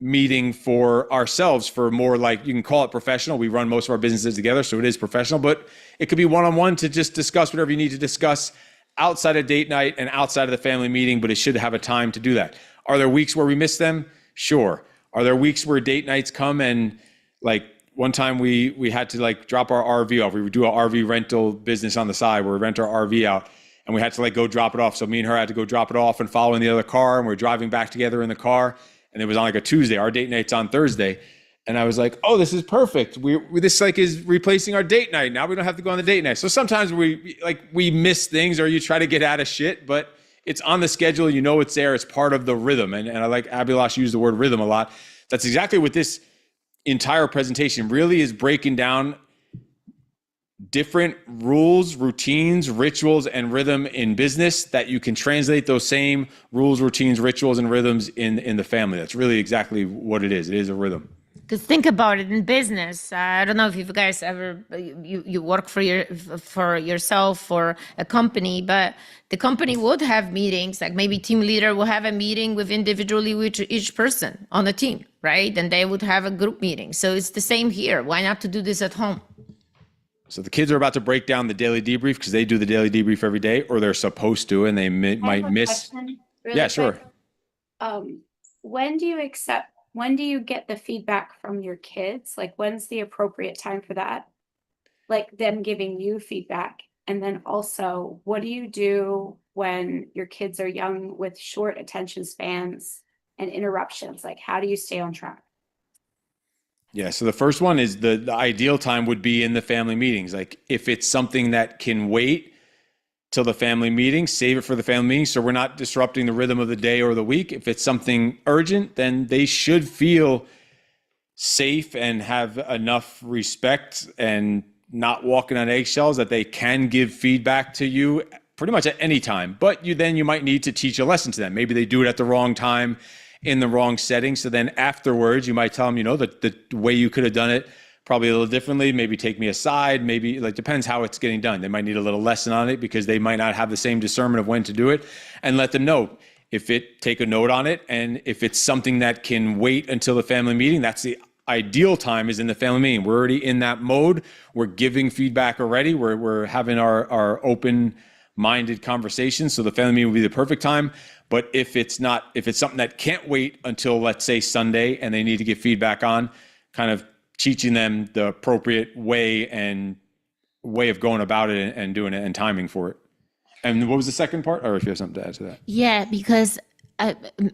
meeting for ourselves, for more, like, you can call it professional. We run most of our businesses together, so it is professional, but it could be one-on-one to just discuss whatever you need to discuss outside of date night and outside of the family meeting, but it should have a time to do that. Are there weeks where we miss them? Sure. Are there weeks where date nights come and, like, one time we had to, like, drop our RV off. We would do an RV rental business on the side where we rent our RV out, and we had to, like, go drop it off. So me and her had to go drop it off and follow in the other car, and we're driving back together in the car. And it was on, like, a Tuesday. Our date night's on Thursday. And I was like, oh, this is perfect. This, like, is replacing our date night. Now we don't have to go on the date night. So sometimes we miss things, or you try to get out of shit, but it's on the schedule. You know it's there. It's part of the rhythm. And I like Abhilash used the word rhythm a lot. That's exactly what this entire presentation really is, breaking down different rules, routines, rituals, and rhythm in business that you can translate those same rules, routines, rituals, and rhythms in the family. That's really exactly what it is. It is a rhythm. Because think about it in business. I don't know if you guys ever you work for yourself or a company, but the company would have meetings. Like maybe team leader will have a meeting with individually with each person on the team, right? And they would have a group meeting. So it's the same here. Why not to do this at home? So the kids are about to break down the daily debrief because they do the daily debrief every day, or they're supposed to, and they might miss. Really Yeah, sure. quick. When do you get the feedback from your kids? Like, when's the appropriate time for that? Like them giving you feedback. And then also, what do you do when your kids are young with short attention spans and interruptions? Like, how do you stay on track? Yeah, so the first one is the ideal time would be in the family meetings. Like if it's something that can wait till the family meeting, save it for the family meeting so we're not disrupting the rhythm of the day or the week. If it's something urgent, then they should feel safe and have enough respect and not walking on eggshells that they can give feedback to you pretty much at any time. But you might need to teach a lesson to them. Maybe they do it at the wrong time in the wrong setting. So then afterwards, you might tell them, the way you could have done it probably a little differently. Maybe take me aside. Maybe depends how it's getting done. They might need a little lesson on it because they might not have the same discernment of when to do it, and let them know take a note on it. And if it's something that can wait until the family meeting, that's the ideal time is in the family meeting. We're already in that mode. We're giving feedback already. We're having our open-minded conversations. So the family meeting would be the perfect time. But if it's something that can't wait until, let's say, Sunday, and they need to get feedback on, kind of teaching them the appropriate way of going about it and doing it and timing for it. And what was the second part? Or if you have something to add to that? Yeah, because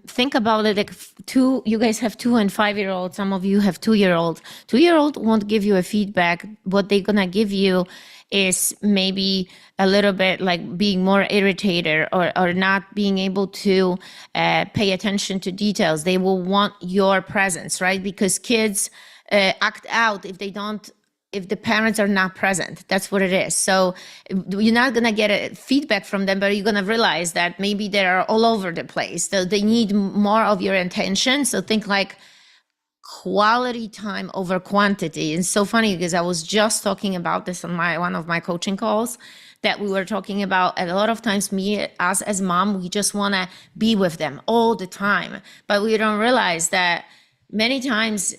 think about it, like you guys have 2 and 5-year-olds. Some of you have 2-year-olds. 2-year-old won't give you a feedback. What they're gonna give you is maybe a little bit like being more irritated or not being able to pay attention to details. They will want your presence, right? Because kids act out if the parents are not present. That's what it is. So you're not going to get a feedback from them, but you're going to realize that maybe they're all over the place. So they need more of your attention. So think like quality time over quantity. And so funny because I was just talking about this on one of my coaching calls, that we were talking about a lot of times us as mom, we just want to be with them all the time. But we don't realize that many times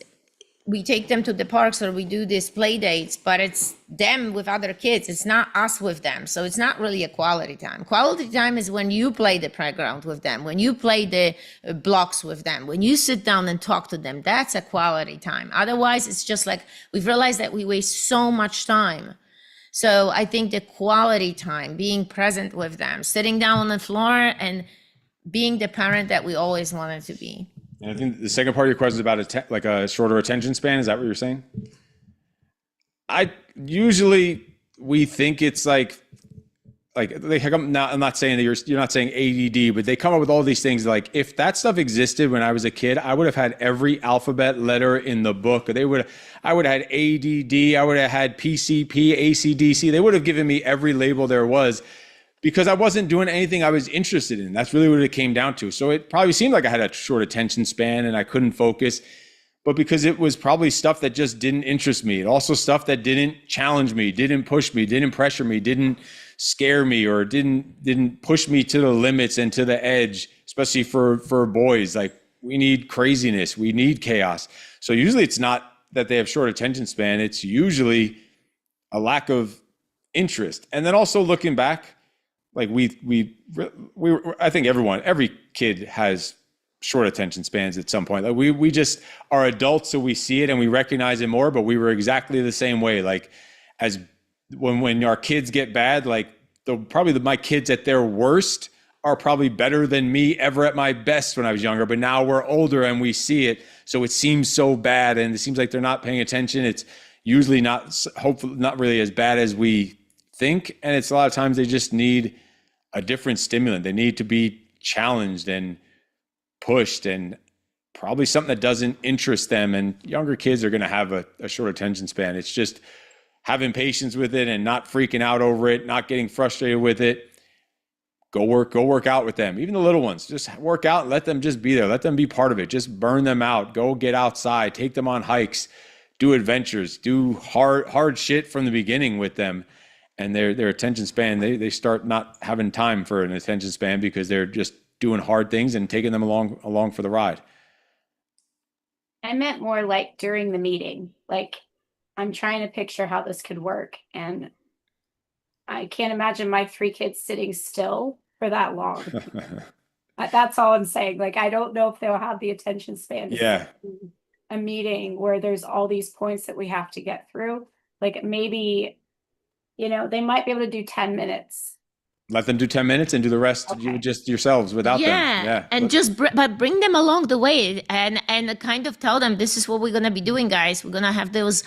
we take them to the parks or we do these play dates, but it's them with other kids. It's not us with them. So it's not really a quality time. Quality time is when you play the playground with them, when you play the blocks with them, when you sit down and talk to them. That's a quality time. Otherwise, it's just like we've realized that we waste so much time. So I think the quality time, being present with them, sitting down on the floor and being the parent that we always wanted to be. And I think the second part of your question is about a shorter attention span. Is that what you're saying? We think it's like I'm not saying that you're not saying ADD, but they come up with all these things. Like if that stuff existed when I was a kid, I would have had every alphabet letter in the book. I would have had ADD. I would have had PCP, ACDC. They would have given me every label there was, because I wasn't doing anything I was interested in. That's really what it came down to. So it probably seemed like I had a short attention span and I couldn't focus, but because it was probably stuff that just didn't interest me. Also stuff that didn't challenge me, didn't push me, didn't pressure me, didn't scare me, or didn't push me to the limits and to the edge, especially for boys. Like we need craziness, we need chaos. So usually it's not that they have short attention span. It's usually a lack of interest. And then also looking back, like I think every kid has short attention spans at some point. Like we just are adults, so we see it and we recognize it more, but we were exactly the same way. Like as when our kids get bad, like my kids at their worst are probably better than me ever at my best when I was younger, but now we're older and we see it. So it seems so bad and it seems like they're not paying attention. It's usually hopefully not really as bad as we think. And it's a lot of times they just need a different stimulant. They need to be challenged and pushed, and probably something that doesn't interest them. And younger kids are going to have a short attention span. It's just having patience with it and not freaking out over it, not getting frustrated with it. Go work out with them. Even the little ones, just work out and let them just be there. Let them be part of it. Just burn them out. Go get outside, take them on hikes, do adventures, do hard shit from the beginning with them. And their attention span, they start not having time for an attention span because they're just doing hard things and taking them along for the ride. I meant more like during the meeting. Like I'm trying to picture how this could work, and I can't imagine my 3 kids sitting still for that long. That's all I'm saying. Like, I don't know if they'll have the attention span to Yeah. sit through a meeting where there's all these points that we have to get through. Like, maybe, they might be able to do 10 minutes. Let them do 10 minutes and do the rest you just yourselves without them. Yeah. And but bring them along the way and kind of tell them this is what we're gonna be doing, guys. We're gonna have those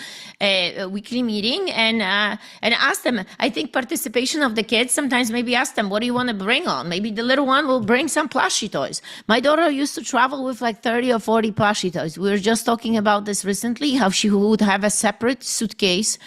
weekly meeting and ask them. I think participation of the kids, sometimes maybe ask them, what do you want to bring on? Maybe the little one will bring some plushie toys. My daughter used to travel with like 30 or 40 plushie toys. We were just talking about this recently, how she would have a separate suitcase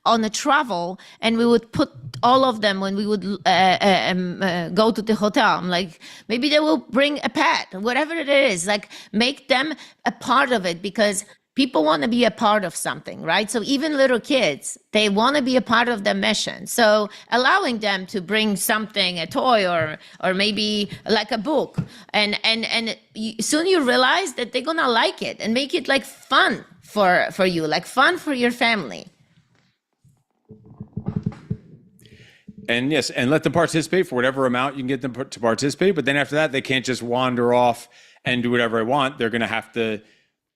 on a travel, and we would put all of them when we would go to the hotel. I'm like, maybe they will bring a pet, whatever it is, like make them a part of it, because people want to be a part of something, right? So even little kids, they want to be a part of the mission. So allowing them to bring something, a toy or maybe like a book, and soon you realize that they're gonna like it and make it like fun for you, like fun for your family. And yes, and let them participate for whatever amount you can get them to participate. But then after that, they can't just wander off and do whatever they want. They're going to have to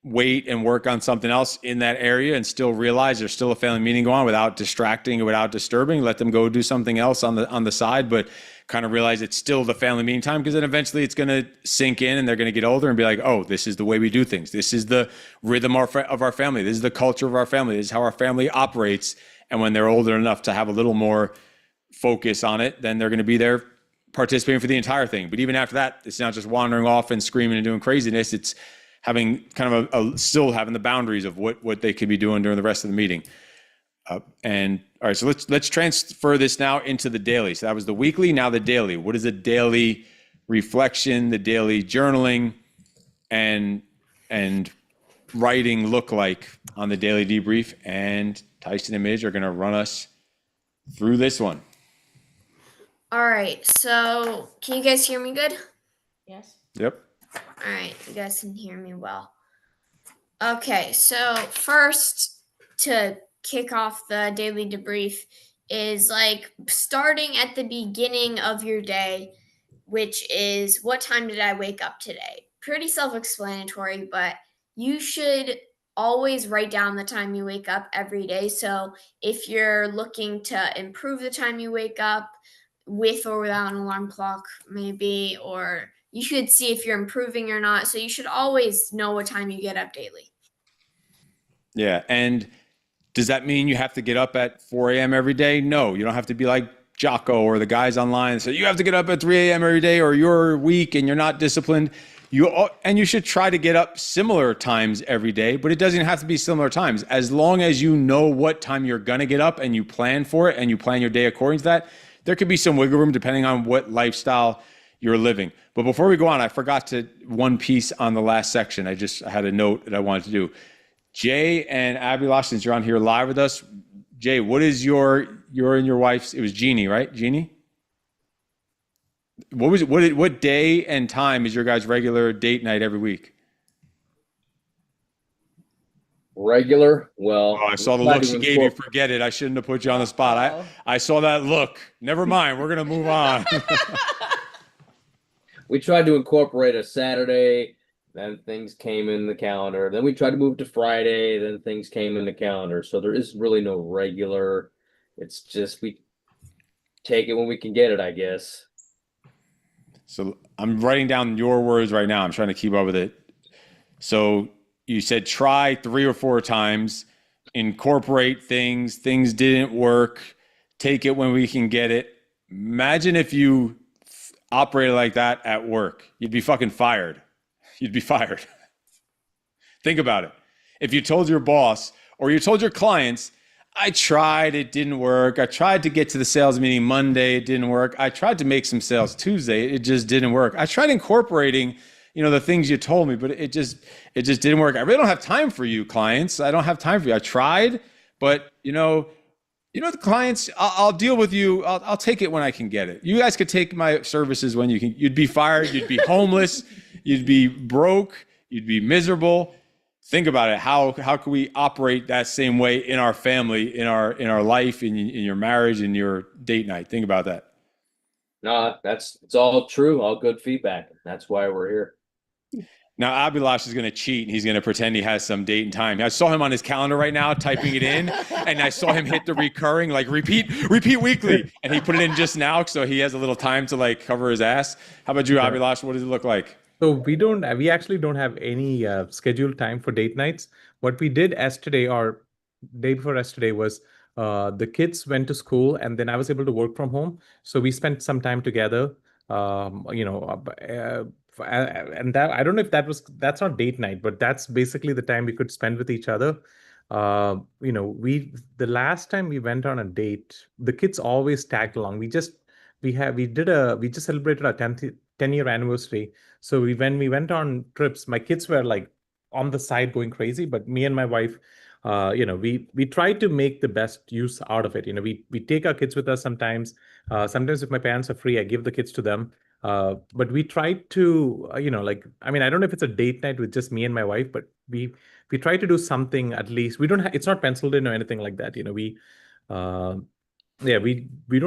wait and work on something else in that area and still realize there's still a family meeting going on without distracting or without disturbing. Let them go do something else on the side, but kind of realize it's still the family meeting time, because then eventually it's going to sink in and they're going to get older and be like, oh, this is the way we do things. This is the rhythm of our family. This is the culture of our family. This is how our family operates. And when they're older enough to have a little more focus on it, then they're going to be there participating for the entire thing. But even after that, it's not just wandering off and screaming and doing craziness. It's having kind of still having the boundaries of what they could be doing during the rest of the meeting. And all right, so let's transfer this now into the daily. So that was the weekly, now the daily. What is the daily reflection, the daily journaling, and writing look like on the daily debrief? And Tyson and Midge are going to run us through this one. All right, so can you guys hear me good? Yes. Yep. All right, you guys can hear me well. Okay, so first, to kick off the daily debrief is like starting at the beginning of your day, which is, what time did I wake up today? Pretty self-explanatory, but you should always write down the time you wake up every day. So if you're looking to improve the time you wake up, with or without an alarm clock, maybe, or you should see if you're improving or not. So you should always know what time you get up daily. Yeah. And does that mean you have to get up at 4 a.m. every day? No, you don't have to be like Jocko or the guys online. So you have to get up at 3 a.m. every day, or you're weak and you're not disciplined. And you should try to get up similar times every day, but it doesn't have to be similar times. As long as you know what time you're going to get up and you plan for it and you plan your day according to that, there could be some wiggle room depending on what lifestyle you're living. But before we go on, I forgot one piece on the last section. I had a note that I wanted to do. Jay and Abhilash, since you're on here live with us, Jay, what is you're and your wife's, it was Jeannie, right? Jeannie? What day and time is your guys' regular date night every week? Regular? Well, I saw the look she gave you. Forget it. I shouldn't have put you on the spot. I saw that look. Never mind. We're going to move on. We tried to incorporate a Saturday, then things came in the calendar. Then we tried to move it to Friday, then things came in the calendar. So there is really no regular. It's just we take it when we can get it, I guess. So I'm writing down your words right now. I'm trying to keep up with it. So you said try 3 or 4 times, incorporate things didn't work, take it when we can get it. Imagine if you operated like that at work. You'd be fucking fired. You'd be fired. Think about it. If you told your boss or you told your clients, I tried, it didn't work. I tried to get to the sales meeting Monday, it didn't work. I tried to make some sales Tuesday, it just didn't work. I tried incorporating the things you told me, but it just didn't work. I really don't have time for you, clients. I don't have time for you. I tried, but the clients, I'll deal with you. I'll take it when I can get it. You guys could take my services when you can. You'd be fired. You'd be homeless. You'd be broke. You'd be miserable. think about it. How can we operate that same way in our family, in our life, in your marriage, in your date night? Think about that. No, it's all true, all good feedback. That's why we're here. Now, Abhilash is going to cheat and he's going to pretend he has some date and time. I saw him on his calendar right now typing it in, and I saw him hit the recurring, like repeat weekly. And he put it in just now, so he has a little time to like cover his ass. How about you, Abhilash? What does it look like? So we actually don't have any scheduled time for date nights. What we did yesterday or day before yesterday was the kids went to school and then I was able to work from home. So we spent some time together. And that I don't know if that's not date night, but that's basically the time we could spend with each other. The last time we went on a date, the kids always tagged along. We just celebrated our 10-year anniversary. So when we went on trips, my kids were like on the side going crazy, but me and my wife, we try to make the best use out of it. We take our kids with us sometimes. Sometimes if my parents are free, I give the kids to them. But we try to, I don't know if it's a date night with just me and my wife, but we try to do something at least. It's not penciled in or anything like that. We don't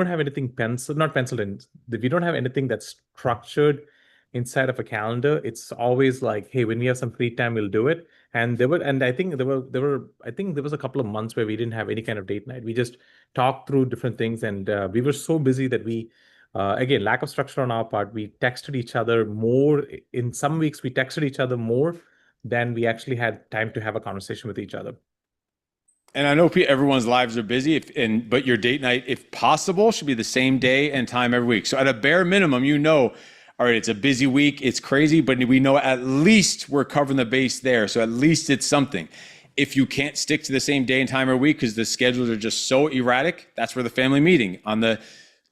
have anything not penciled in. We don't have anything that's structured inside of a calendar. It's always like, hey, when we have some free time, we'll do it. And I think there was a couple of months where we didn't have any kind of date night. We just talked through different things, and we were so busy that we, again, lack of structure on our part. We texted each other more. In some weeks, we texted each other more than we actually had time to have a conversation with each other. And I know everyone's lives are busy, but your date night, if possible, should be the same day and time every week. So at a bare minimum, all right, it's a busy week, it's crazy, but we know at least we're covering the base there. So at least it's something. If you can't stick to the same day and time every week because the schedules are just so erratic, that's where the family meeting, on the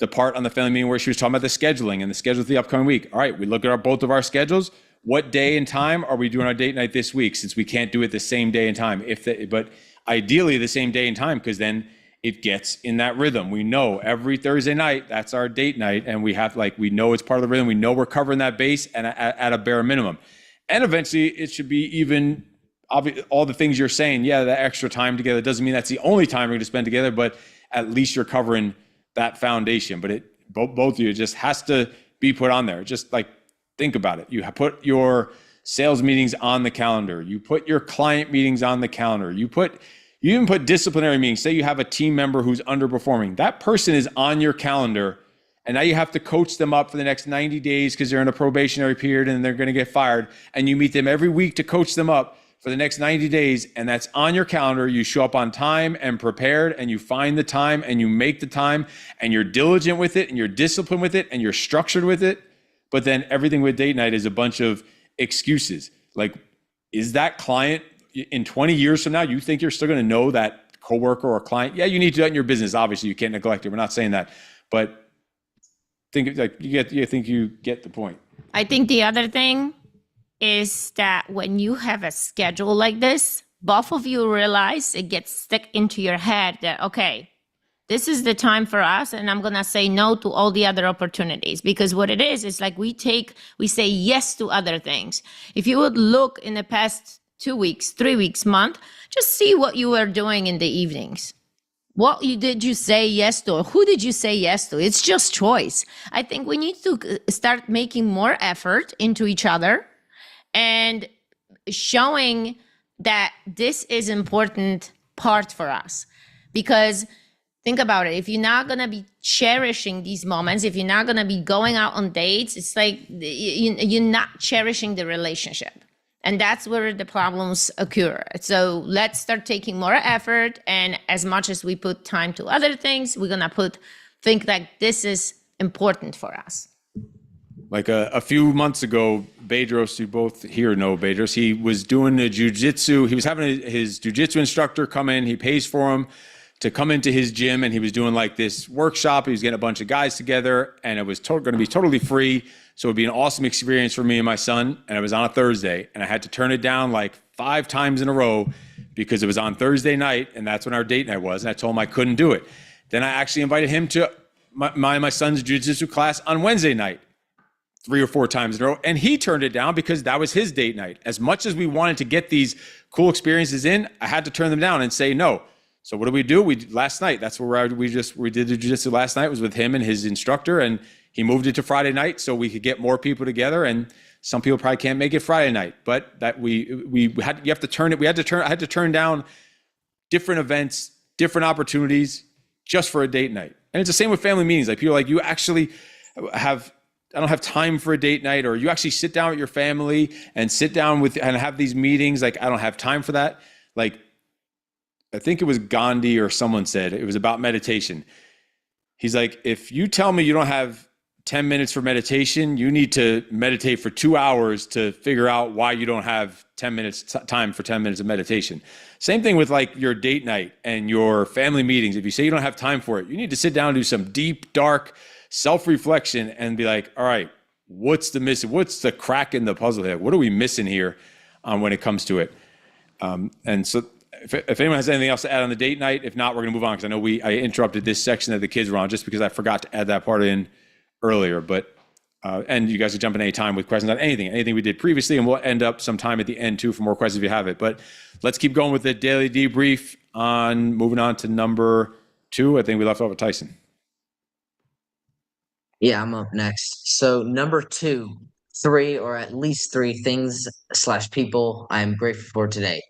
part on the family meeting where she was talking about the scheduling and the schedule for the upcoming week. All right, we look at both of our schedules. What day and time are we doing our date night this week, since we can't do it the same day and time? But ideally the same day and time, because then it gets in that rhythm. We know every Thursday night, that's our date night. And we know it's part of the rhythm. We know we're covering that base and at a bare minimum. And eventually it should be even obvious, all the things you're saying. Yeah, the extra time together doesn't mean that's the only time we're going to spend together, but at least you're covering that foundation. But both of you, just has to be put on there. Just like, think about it. You put your sales meetings on the calendar. You put your client meetings on the calendar. You even put disciplinary meetings. Say you have a team member who's underperforming. That person is on your calendar, and now you have to coach them up for the next 90 days because they're in a probationary period and they're going to get fired. And you meet them every week to coach them up for the next 90 days. And that's on your calendar. You show up on time and prepared, and you find the time and you make the time, and you're diligent with it and you're disciplined with it and you're structured with it. But then everything with date night is a bunch of excuses. Like, is that client in 20 years from now, you think you're still going to know that coworker or client? Yeah, you need to do that in your business. Obviously, you can't neglect it. We're not saying that, but think like you think you get the point. I think the other thing is that when you have a schedule like this, both of you realize it gets stuck into your head that, okay, this is the time for us, and I'm going to say no to all the other opportunities. Because what it is like we say yes to other things. If you would look in the past 2 weeks, 3 weeks, month, just see what you were doing in the evenings. Did you say yes to, or who did you say yes to? It's just choice. I think we need to start making more effort into each other and showing that this is important part for us. Because think about it, if you're not going to be cherishing these moments, if you're not going to be going out on dates, it's like you're not cherishing the relationship. And that's where the problems occur. So let's start taking more effort. And as much as we put time to other things, we're going to think that this is important for us. Like a few months ago, Bedros, you both here know Bedros, he was doing a jujitsu. He was having his jujitsu instructor come in. He pays for him to come into his gym, and he was doing like this workshop. He was getting a bunch of guys together, and it was going to be totally free. So it'd be an awesome experience for me and my son. And it was on a Thursday, and I had to turn it down like 5 times in a row because it was on Thursday night, and that's when our date night was. And I told him I couldn't do it. Then I actually invited him to my son's jiu-jitsu class on Wednesday night. 3 or 4 times in a row. And he turned it down because that was his date night. As much as we wanted to get these cool experiences in, I had to turn them down and say no. So what do? Last night, that's where we did the jiu-jitsu last night, was with him and his instructor, and he moved it to Friday night so we could get more people together. And some people probably can't make it Friday night, but that we had to turn down different events, different opportunities just for a date night. And it's the same with family meetings. Like people are like, you actually I don't have time for a date night, or you actually sit down with your family and have these meetings. Like, I don't have time for that. Like, I think it was Gandhi or someone said it was about meditation. He's like, if you tell me you don't have 10 minutes for meditation, you need to meditate for 2 hours to figure out why you don't have 10 minutes time for 10 minutes of meditation. Same thing with like your date night and your family meetings. If you say you don't have time for it, you need to sit down and do some deep, dark self-reflection and be like, all right, what's the crack in the puzzle here? What are we missing here when it comes to it? And so if anyone has anything else to add on the date night, if not, we're going to move on, because I know I interrupted this section that the kids were on just because I forgot to add that part in earlier. But and you guys can jump in any time with questions on anything we did previously, and we'll end up some time at the end too for more questions if you have it. But let's keep going with the daily debrief moving on to number 2. I think we left off with Tyson. Yeah, I'm up next. So number 2, 3 or at least 3 things / people I'm grateful for today.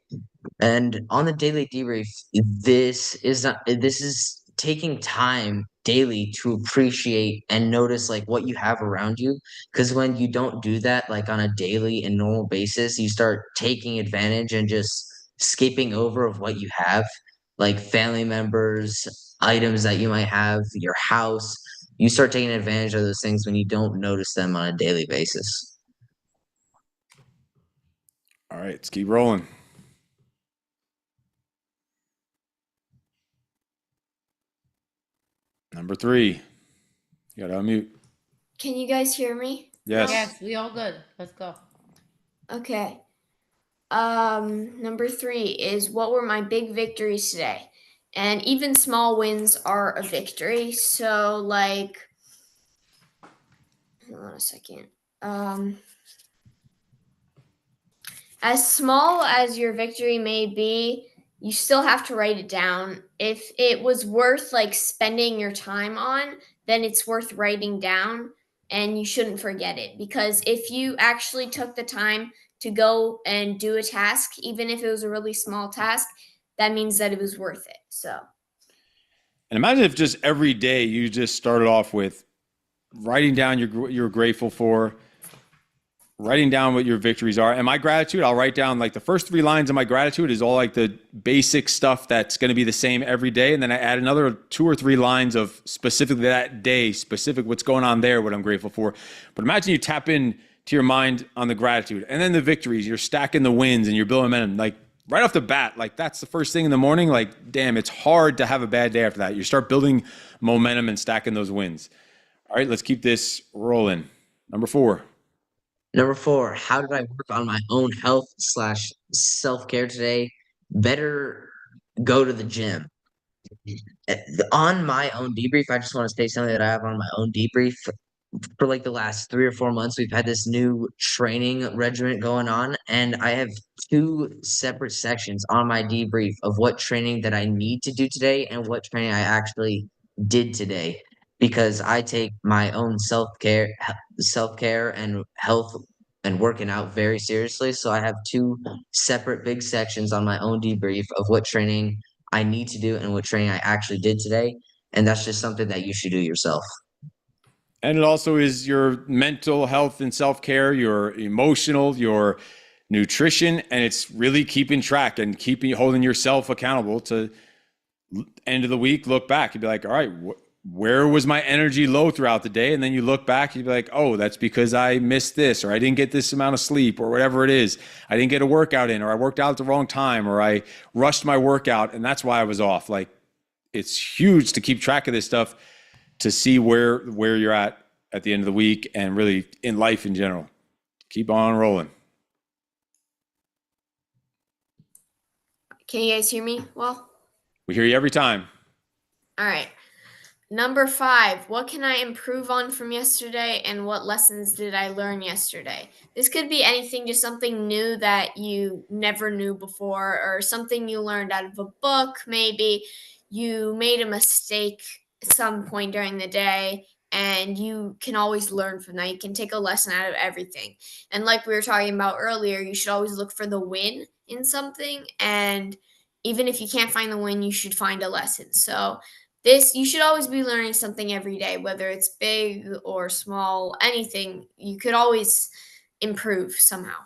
And on the daily debrief, this is taking time daily to appreciate and notice like what you have around you. Because when you don't do that, like on a daily and normal basis, you start taking advantage and just skipping over of what you have, like family members, items that you might have, your house. You start taking advantage of those things when you don't notice them on a daily basis. All right, let's keep rolling. Number 3. You got to unmute. Can you guys hear me? Yes. Yes, we all good. Let's go. Okay. Number 3 is, what were my big victories today? And even small wins are a victory. So like, hold on a second. As small as your victory may be, you still have to write it down. If it was worth like spending your time on, then it's worth writing down, and you shouldn't forget it, because if you actually took the time to go and do a task, even if it was a really small task, that means that it was worth it. So, And imagine if just every day you just started off with writing down you're grateful for, writing down what your victories are. And my gratitude, I'll write down like the first 3 lines of my gratitude is all like the basic stuff that's going to be the same every day. And then I add another 2 or 3 lines of specifically that day, specific what's going on there, what I'm grateful for. But imagine you tap in to your mind on the gratitude and then the victories, you're stacking the wins and you're building momentum. Like right off the bat, like that's the first thing in the morning. Like, damn, it's hard to have a bad day after that. You start building momentum and stacking those wins. All right, let's keep this rolling. Number 4. Number 4, how did I work on my own health / self-care today? Better go to the gym. On my own debrief, I just want to say something that I have on my own debrief. For like the last 3 or 4 months, we've had this new training regimen going on, and I have 2 separate sections on my debrief of what training that I need to do today and what training I actually did today, because I take my own self-care and health and working out very seriously. So I have 2 separate big sections on my own debrief of what training I need to do and what training I actually did today. And that's just something that you should do yourself. And it also is your mental health and self-care, your emotional, your nutrition, and it's really keeping track and holding yourself accountable to end of the week, look back and be like, all right, where was my energy low throughout the day? And then you look back, you'd be like, oh, that's because I missed this, or I didn't get this amount of sleep, or whatever it is. I didn't get a workout in, or I worked out at the wrong time, or I rushed my workout, and that's why I was off. Like, it's huge to keep track of this stuff, to see where you're at the end of the week and really in life in general. Keep on rolling. can you guys hear me well? We hear you every time. All right. Number 5, what can I improve on from yesterday and what lessons did I learn yesterday? This could be anything, just something new that you never knew before, or something you learned out of a book. Maybe you made a mistake at some point during the day, and you can always learn from that. You can take a lesson out of everything. And like we were talking about earlier, you should always look for the win in something. And even if you can't find the win, you should find a lesson. So you should always be learning something every day, whether it's big or small, anything. You could always improve somehow.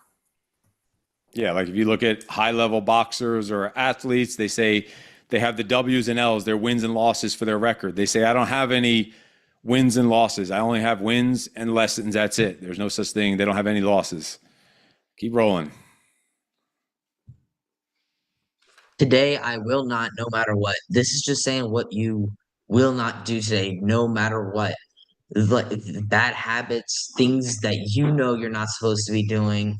Yeah, like if you look at high-level boxers or athletes, they say they have the W's and L's, their wins and losses for their record. They say, I don't have any wins and losses. I only have wins and lessons. That's it. There's no such thing. They don't have any losses. Keep rolling. Today, I will not, no matter what. This is just saying what you will not do today, no matter what. Like bad habits, things that you know you're not supposed to be doing,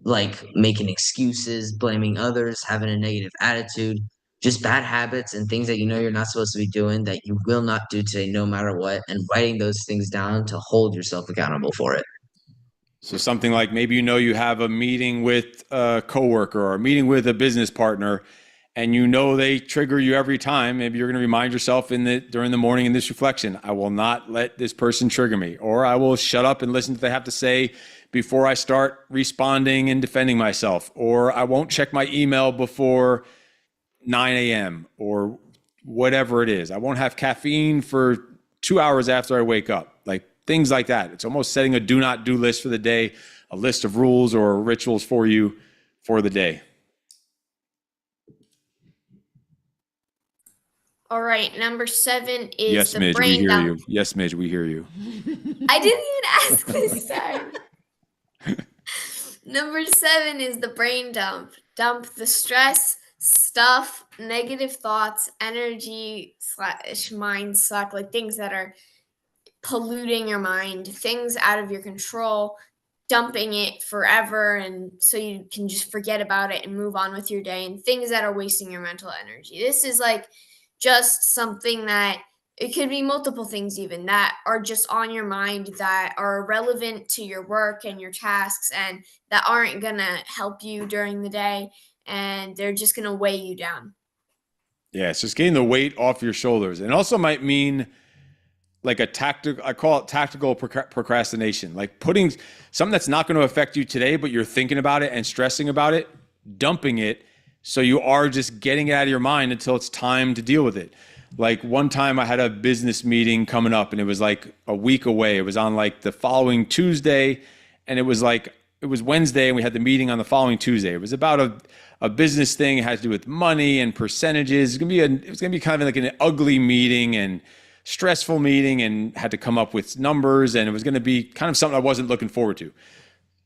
like making excuses, blaming others, having a negative attitude, just bad habits and things that you know you're not supposed to be doing that you will not do today, no matter what, and writing those things down to hold yourself accountable for it. So something like maybe you know you have a meeting with a coworker or a meeting with a business partner, and you know they trigger you every time. Maybe you're going to remind yourself during the morning in this reflection, I will not let this person trigger me, or I will shut up and listen to what they have to say before I start responding and defending myself, or I won't check my email before 9 a.m. or whatever it is. I won't have caffeine for 2 hours after I wake up. Like things like that. It's almost setting a do not do list for the day, a list of rules or rituals for you for the day. All right, number 7 is Yes, the Midge, we brain hear dump. you. Yes, Midge, we hear you. I didn't even ask this time. Number 7 is the brain dump. Dump the stress, stuff, negative thoughts, energy / mind suck, like things that are polluting your mind, things out of your control, dumping it forever, and so you can just forget about it and move on with your day, and things that are wasting your mental energy. This is like just something that it could be multiple things even that are just on your mind that are relevant to your work and your tasks and that aren't going to help you during the day, and they're just going to weigh you down. Yeah, it's just getting the weight off your shoulders. And also might mean like a tactical, I call it tactical procrastination, like putting something that's not going to affect you today, but you're thinking about it and stressing about it, dumping it. So you are just getting it out of your mind until it's time to deal with it. Like one time I had a business meeting coming up and it was like a week away. It was on like the following Tuesday, and it was Wednesday and we had the meeting on the following Tuesday. It was about a business thing. It had to do with money and percentages. It was gonna be kind of like an ugly meeting and stressful meeting, and had to come up with numbers, and it was going to be kind of something I wasn't looking forward to.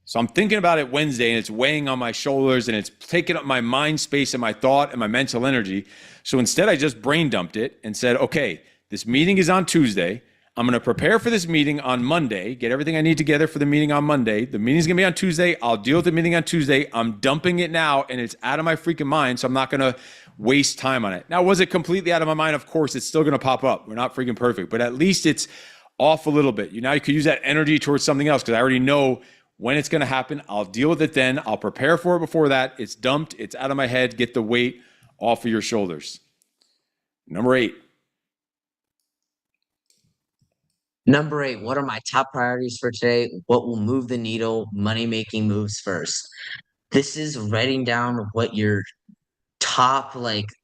So I'm thinking about it Wednesday, and it's weighing on my shoulders, and it's taking up my mind space and my thought and my mental energy. So instead I just brain dumped it and said, okay, this meeting is on Tuesday. I'm going to prepare for this meeting on Monday, get everything I need together for the meeting on Monday. The meeting's going to be on Tuesday. I'll deal with the meeting on Tuesday. I'm dumping it now, and it's out of my freaking mind, so I'm not going to waste time on it. Now, was it completely out of my mind? Of course, it's still going to pop up. We're not freaking perfect, but at least it's off a little bit. You could use that energy towards something else, because I already know when it's going to happen. I'll deal with it then. I'll prepare for it before that. It's dumped. It's out of my head. Get the weight off of your shoulders. Number 8. Number 8, what are my top priorities for today? What will move the needle? Money-making moves first. This is writing down what your top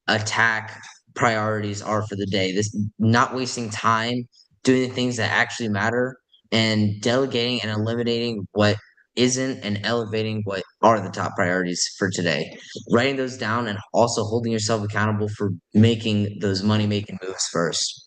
attack priorities are for the day. This not wasting time doing the things that actually matter, and delegating and eliminating what isn't, and elevating what are the top priorities for today. Writing those down and also holding yourself accountable for making those money-making moves first.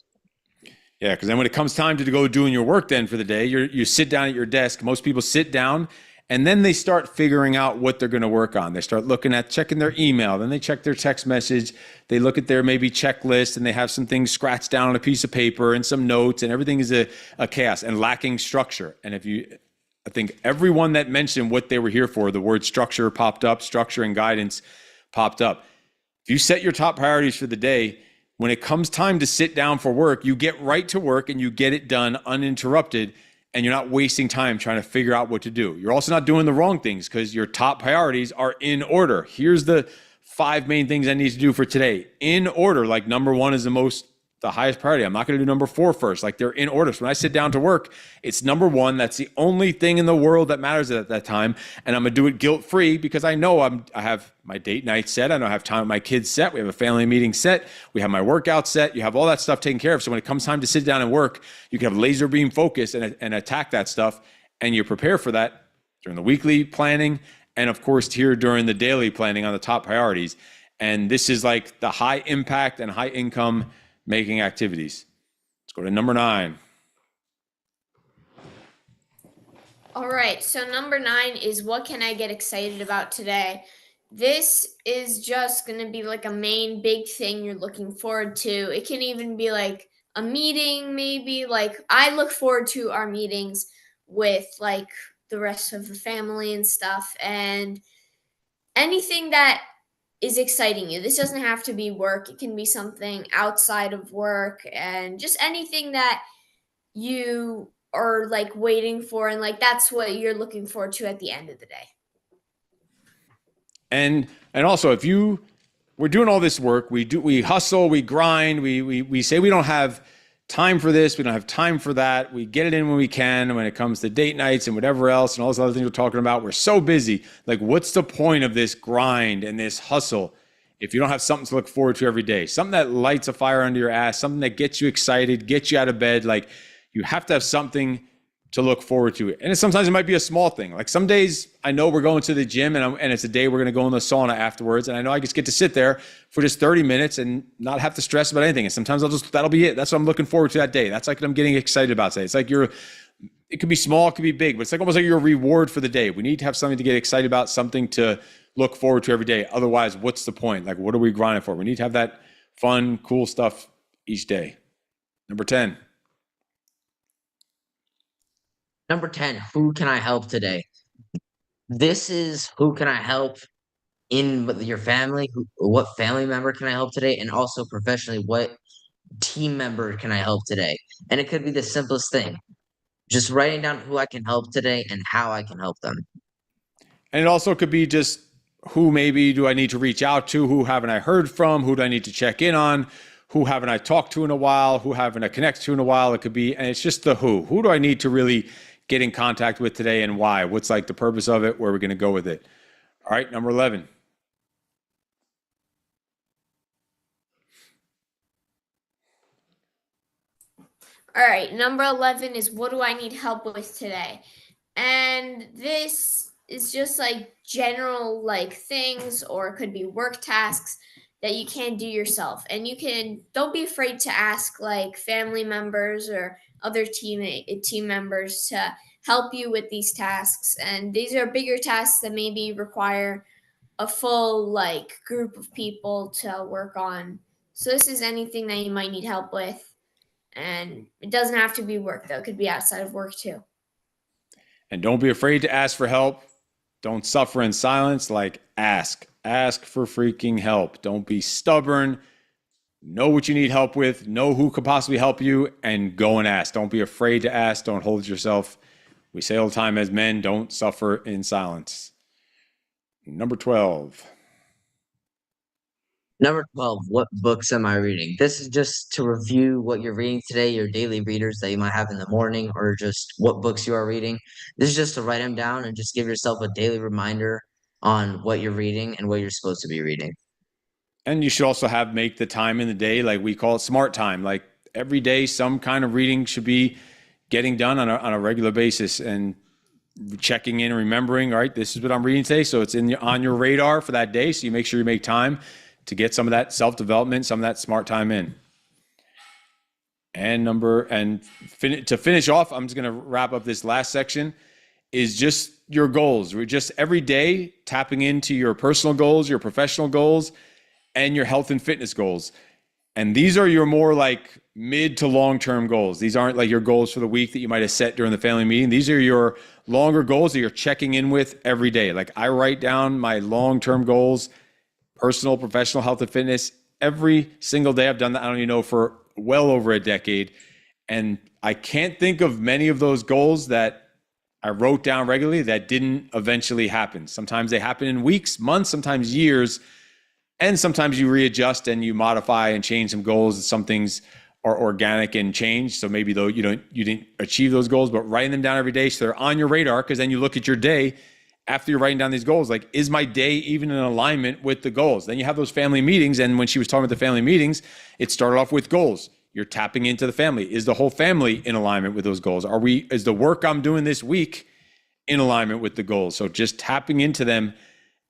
Yeah, because then when it comes time to go doing your work then for the day, you sit down at your desk. Most people sit down and then they start figuring out what they're going to work on. They start checking their email, then they check their text message. They look at their maybe checklist, and they have some things scratched down on a piece of paper and some notes, and everything is a chaos and lacking structure. And I think everyone that mentioned what they were here for, the word structure popped up, structure and guidance popped up. If you set your top priorities for the day, when it comes time to sit down for work, you get right to work and you get it done uninterrupted, and you're not wasting time trying to figure out what to do. You're also not doing the wrong things because your top priorities are in order. Here's the 5 main things I need to do for today in order. Like number 1 is the highest priority. I'm not going to do number 4 first. Like they're in order. So when I sit down to work, it's number 1. That's the only thing in the world that matters at that time. And I'm going to do it guilt-free because I know I have my date night set. I know I have time with my kids set. We have a family meeting set. We have my workout set. You have all that stuff taken care of. So when it comes time to sit down and work, you can have laser beam focus and attack that stuff. And you prepare for that during the weekly planning. And of course, here during the daily planning on the top priorities. And this is like the high impact and high income making activities. Let's go to number 9. All right, so number 9 is what can I get excited about today? This is just going to be like a main big thing you're looking forward to. It can even be like a meeting, maybe. Like I look forward to our meetings with like the rest of the family and stuff, and anything that is exciting you. This doesn't have to be work. It can be something outside of work, and just anything that you are like waiting for, and like that's what you're looking forward to at the end of the day. And also, if we're doing all this work, we hustle, we grind, we say we don't have time for this, we don't have time for that. We get it in when we can. When it comes to date nights and whatever else and all those other things we're talking about, we're so busy. Like, what's the point of this grind and this hustle if you don't have something to look forward to every day? Something that lights a fire under your ass, something that gets you excited, gets you out of bed. Like, you have to have something to look forward to. And sometimes it might be a small thing. Like some days I know we're going to the gym and it's a day we're going to go in the sauna afterwards. And I know I just get to sit there for just 30 minutes and not have to stress about anything. And sometimes that'll be it. That's what I'm looking forward to that day. That's like what I'm getting excited about today. It's like it could be small, it could be big, but it's like almost like your reward for the day. We need to have something to get excited about, something to look forward to every day. Otherwise, what's the point? Like, what are we grinding for? We need to have that fun, cool stuff each day. Number 10. Number 10, who can I help today? This is who can I help in your family? What family member can I help today? And also professionally, what team member can I help today? And it could be the simplest thing. Just writing down who I can help today and how I can help them. And it also could be just who maybe do I need to reach out to? Who haven't I heard from? Who do I need to check in on? Who haven't I talked to in a while? Who haven't I connected to in a while? It could be, and it's just the who. Who do I need to really get in contact with today and why? What's like the purpose of it? Where are we going to go with it? All right, number 11. All right, number 11 is what do I need help with today? And this is just like general like things, or it could be work tasks that you can't do yourself. And don't be afraid to ask like family members or other team members to help you with these tasks. And these are bigger tasks that maybe require a full like group of people to work on. So this is anything that you might need help with. And it doesn't have to be work, though. It could be outside of work, too. And don't be afraid to ask for help. Don't suffer in silence. Like, ask. Ask for freaking help. Don't be stubborn. Know what you need help with. Know who could possibly help you, and go and ask. Don't be afraid to ask. Don't hold yourself. We say all the time as men, don't suffer in silence. Number 12. Number 12, what books am I reading? This is just to review what you're reading today, your daily readers that you might have in the morning, or just what books you are reading. This is just to write them down and just give yourself a daily reminder on what you're reading and what you're supposed to be reading. And you should also make the time in the day, like we call it smart time. Like every day, some kind of reading should be getting done on a regular basis, and checking in and remembering, all right, this is what I'm reading today. So it's on your radar for that day. So you make sure you make time to get some of that self-development, some of that smart time in. And to finish off, I'm just going to wrap up this last section, is just your goals. We're just every day tapping into your personal goals, your professional goals, and your health and fitness goals. And these are your more like mid to long-term goals. These aren't like your goals for the week that you might have set during the family meeting. These are your longer goals that you're checking in with every day. Like I write down my long-term goals, personal, professional health and fitness, every single day. I've done that, I don't even know, for well over a decade. And I can't think of many of those goals that I wrote down regularly that didn't eventually happen. Sometimes they happen in weeks, months, sometimes years. And sometimes you readjust and you modify and change some goals. Some things are organic and change. So maybe though you didn't achieve those goals, but writing them down every day so they're on your radar, because then you look at your day after you're writing down these goals, like, is my day even in alignment with the goals? Then you have those family meetings. And when she was talking about the family meetings, it started off with goals. You're tapping into the family. Is the whole family in alignment with those goals? Is the work I'm doing this week in alignment with the goals? So just tapping into them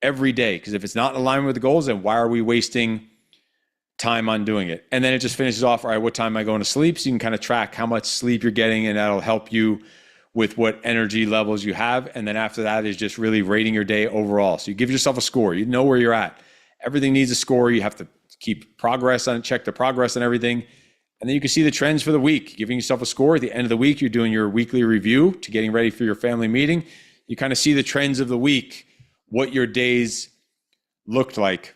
every day, because if it's not in alignment with the goals, then why are we wasting time on doing it? And then it just finishes off, all right, what time am I going to sleep? So you can kind of track how much sleep you're getting, and that'll help you with what energy levels you have. And then after that is just really rating your day overall. So you give yourself a score. You know where you're at. Everything needs a score. You have to keep progress on it, check the progress on everything. And then you can see the trends for the week, giving yourself a score. At the end of the week, you're doing your weekly review to getting ready for your family meeting. You kind of see the trends of the week, what your days looked like.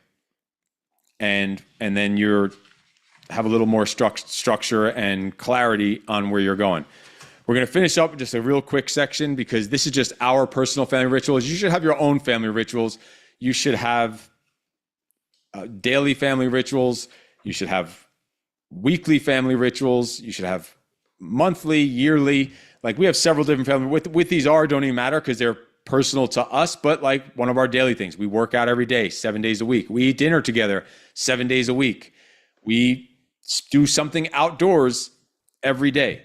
And then you have a little more structure and clarity on where you're going. We're going to finish up with just a real quick section, because this is just our personal family rituals. You should have your own family rituals. You should have daily family rituals. You should have weekly family rituals. You should have monthly, yearly. Like, we have several different family with these don't even matter because they're personal to us, but like one of our daily things, we work out every day, 7 days a week. We eat dinner together 7 days a week. We do something outdoors every day.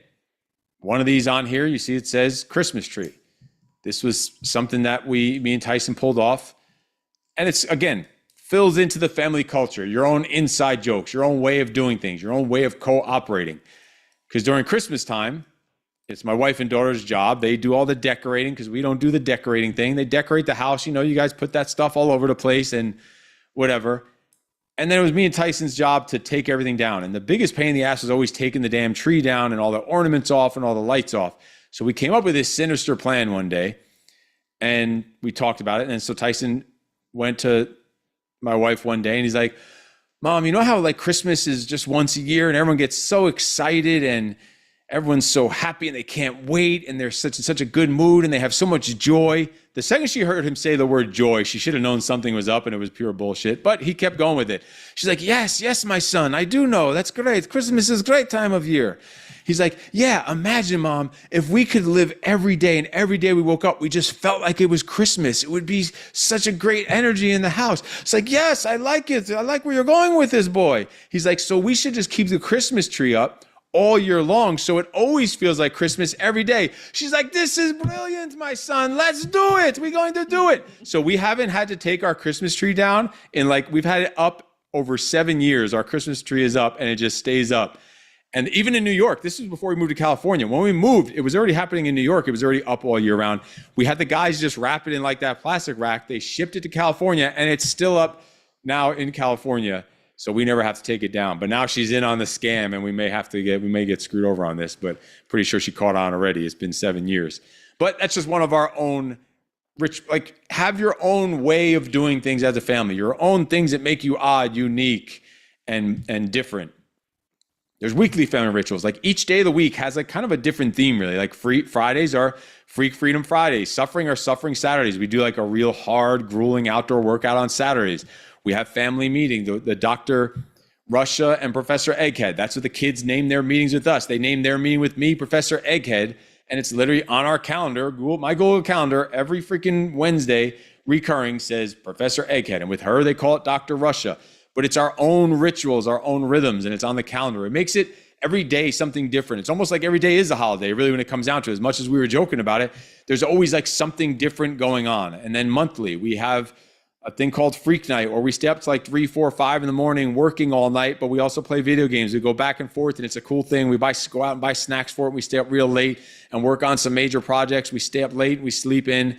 One of these on here, you see it says Christmas tree. This was something that me and Tyson pulled off. And it's, again, fills into the family culture, your own inside jokes, your own way of doing things, your own way of cooperating. Because during Christmas time, it's my wife and daughter's job. They do all the decorating, because we don't do the decorating thing. They decorate the house. You know, you guys put that stuff all over the place and whatever. And then it was me and Tyson's job to take everything down. And the biggest pain in the ass was always taking the damn tree down and all the ornaments off and all the lights off. So we came up with this sinister plan one day, and we talked about it. And so Tyson went to my wife one day and he's like, Mom, you know how like Christmas is just once a year and everyone gets so excited and everyone's so happy and they can't wait and they're such a good mood and they have so much joy. The second she heard him say the word joy, she should have known something was up and it was pure bullshit, but he kept going with it. She's like, yes, my son, I do know. That's great. Christmas is a great time of year. He's like, yeah, imagine, Mom, if we could live every day and every day we woke up, we just felt like it was Christmas. It would be such a great energy in the house. It's like, yes, I like it. I like where you're going with this, boy. He's like, so we should just keep the Christmas tree up all year long, so it always feels like Christmas every day. She's like, this is brilliant, my son. Let's do it. We're going to do it. So we haven't had to take our Christmas tree down in we've had it up over 7 years. Our Christmas tree is up and it just stays up. And even in New York, this was before we moved to California. When we moved, it was already happening in New York. It was already up all year round. We had the guys just wrap it in like that plastic rack. They shipped it to California and it's still up now in California. So we never have to take it down. But now she's in on the scam and we may get screwed over on this, but pretty sure she caught on already. It's been 7 years. But that's just one of our own have your own way of doing things as a family, your own things that make you odd, unique, and different. There's weekly family rituals. Like each day of the week has kind of a different theme, really. Like Fridays are Freak Freedom Fridays. Suffering are Suffering Saturdays. We do a real hard, grueling outdoor workout on Saturdays. We have family meeting, the Dr. Russia and Professor Egghead. That's what the kids name their meetings with us. They name their meeting with me, Professor Egghead, and it's literally on our calendar, my Google Calendar, every freaking Wednesday, recurring says Professor Egghead. And with her, they call it Dr. Russia. But it's our own rituals, our own rhythms, and it's on the calendar. It makes it every day something different. It's almost like every day is a holiday, really, when it comes down to it. As much as we were joking about it, there's always something different going on. And then monthly, we have a thing called Freak Night, where we stay up to 3, 4, 5 in the morning working all night, but we also play video games. We go back and forth, and it's a cool thing. We go out and buy snacks for it. We stay up real late and work on some major projects. We stay up late and we sleep in.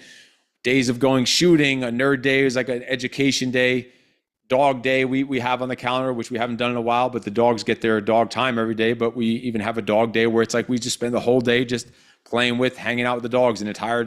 Days of going shooting, a nerd day is an education day. Dog day we have on the calendar, which we haven't done in a while, but the dogs get their dog time every day. But we even have a dog day where it's we just spend the whole day just playing with, hanging out with the dogs, and entire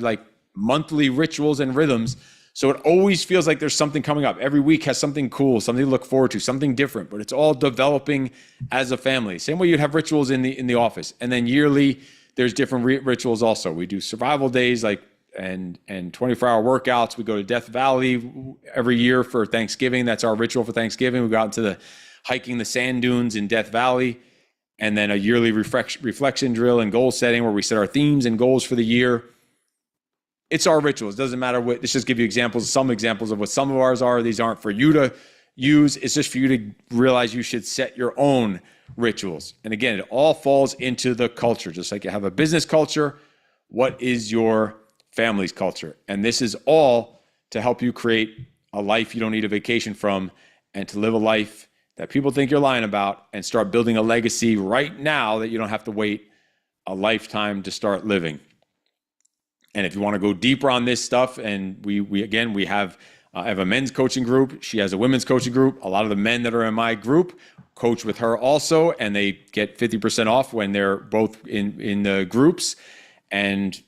monthly rituals and rhythms So it always feels like there's something coming up. Every week has something cool, something to look forward to, something different, but it's all developing as a family. Same way you'd have rituals in the office. And then yearly, there's different rituals also. We do survival days and 24-hour workouts. We go to Death Valley every year for Thanksgiving. That's our ritual for Thanksgiving. We go out to hiking the sand dunes in Death Valley, and then a yearly reflection drill and goal setting where we set our themes and goals for the year. It's our rituals. It doesn't matter what. Let's just give you some examples of what some of ours are. These aren't for you to use. It's just for you to realize you should set your own rituals. And again, it all falls into the culture. Just like you have a business culture, what is your family's culture? And this is all to help you create a life you don't need a vacation from, and to live a life that people think you're lying about, and start building a legacy right now that you don't have to wait a lifetime to start living. And if you want to go deeper on this stuff, and we have I have a men's coaching group. She has a women's coaching group. A lot of the men that are in my group coach with her also, and they get 50% off when they're both in the groups. And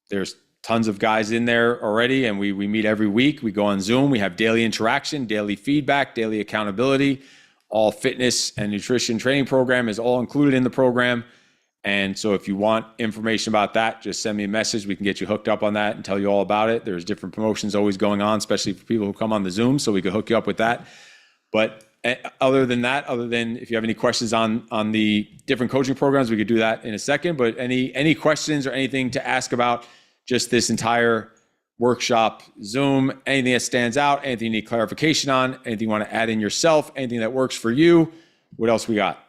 there's tons of guys in there already, and we meet every week. We go on Zoom. We have daily interaction, daily feedback, daily accountability. All fitness and nutrition training program is all included in the program. And so if you want information about that, just send me a message. We can get you hooked up on that and tell you all about it. There's different promotions always going on, especially for people who come on the Zoom, so we can hook you up with that. But other than if you have any questions on the different coaching programs, we could do that in a second. But any questions or anything to ask about just this entire workshop, Zoom, anything that stands out, anything you need clarification on, anything you want to add in yourself, anything that works for you, what else we got?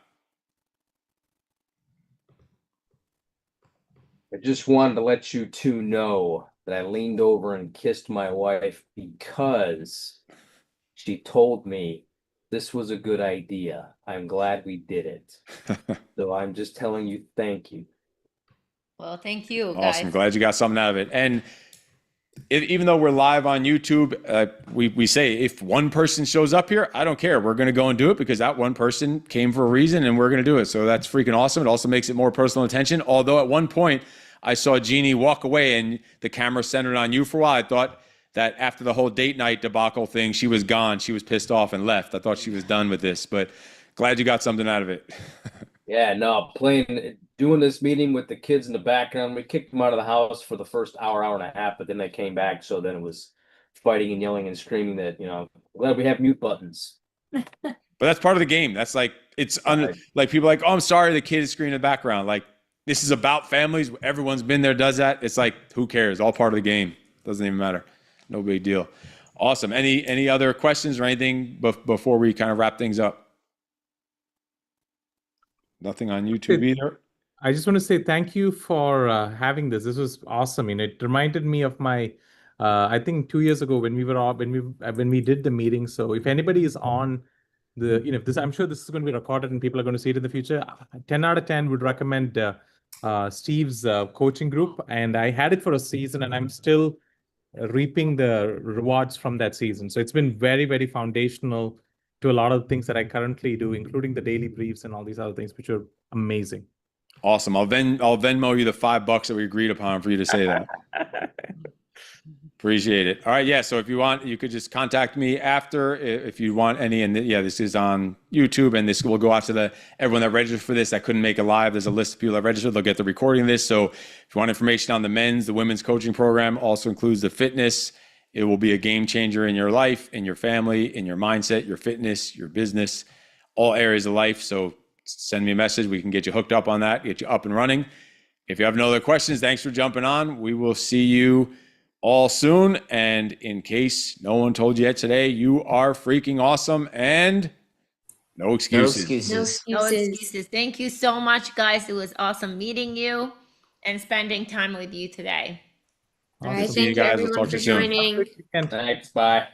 I just wanted to let you two know that I leaned over and kissed my wife because she told me this was a good idea. I'm glad we did it. So I'm just telling you, thank you. Well, thank you, guys. Awesome. Glad you got something out of it. And even though we're live on YouTube, we say if one person shows up here, I don't care. We're going to go and do it because that one person came for a reason, and we're going to do it. So that's freaking awesome. It also makes it more personal attention. Although at one point I saw Jeannie walk away and the camera centered on you for a while. I thought that after the whole date night debacle thing, she was gone. She was pissed off and left. I thought she was done with this, but glad you got something out of it. Yeah, no, doing this meeting with the kids in the background. We kicked them out of the house for the first hour and a half, but then they came back. So then it was fighting and yelling and screaming that, glad we have mute buttons. But that's part of the game. That's like, like people are like, oh, I'm sorry, the kid is screaming in the background. Like, this is about families. Everyone's been there, does that. It's like, who cares? All part of the game. Doesn't even matter. No big deal. Awesome. Any other questions or anything before we kind of wrap things up? Nothing on YouTube either. I just want to say thank you for having this. This was awesome. It reminded me of my, I think 2 years ago when we did the meeting. So if anybody is on this, I'm sure this is going to be recorded and people are going to see it in the future. 10 out of 10 would recommend Steve's coaching group, and I had it for a season, and I'm still reaping the rewards from that season. So it's been very, very foundational to a lot of things that I currently do, including the daily briefs and all these other things, which are amazing. Awesome. I'll Venmo you the $5 that we agreed upon for you to say that. Appreciate it. All right. Yeah. So if you want, you could just contact me after if you want any. And yeah, this is on YouTube, and this will go out to everyone that registered for this that couldn't make it live. There's a list of people that registered. They'll get the recording of this. So if you want information on the men's, the women's coaching program, also includes the fitness. It will be a game changer in your life, in your family, in your mindset, your fitness, your business, all areas of life. So send me a message. We can get you hooked up on that, get you up and running. If you have no other questions, thanks for jumping on. We will see you all soon. And in case no one told you yet today, you are freaking awesome, and no excuses. No excuses. Thank you so much, guys. It was awesome meeting you and spending time with you today. All right, See you thank you guys. We'll everyone talk to for you soon. joining. Thanks. Bye.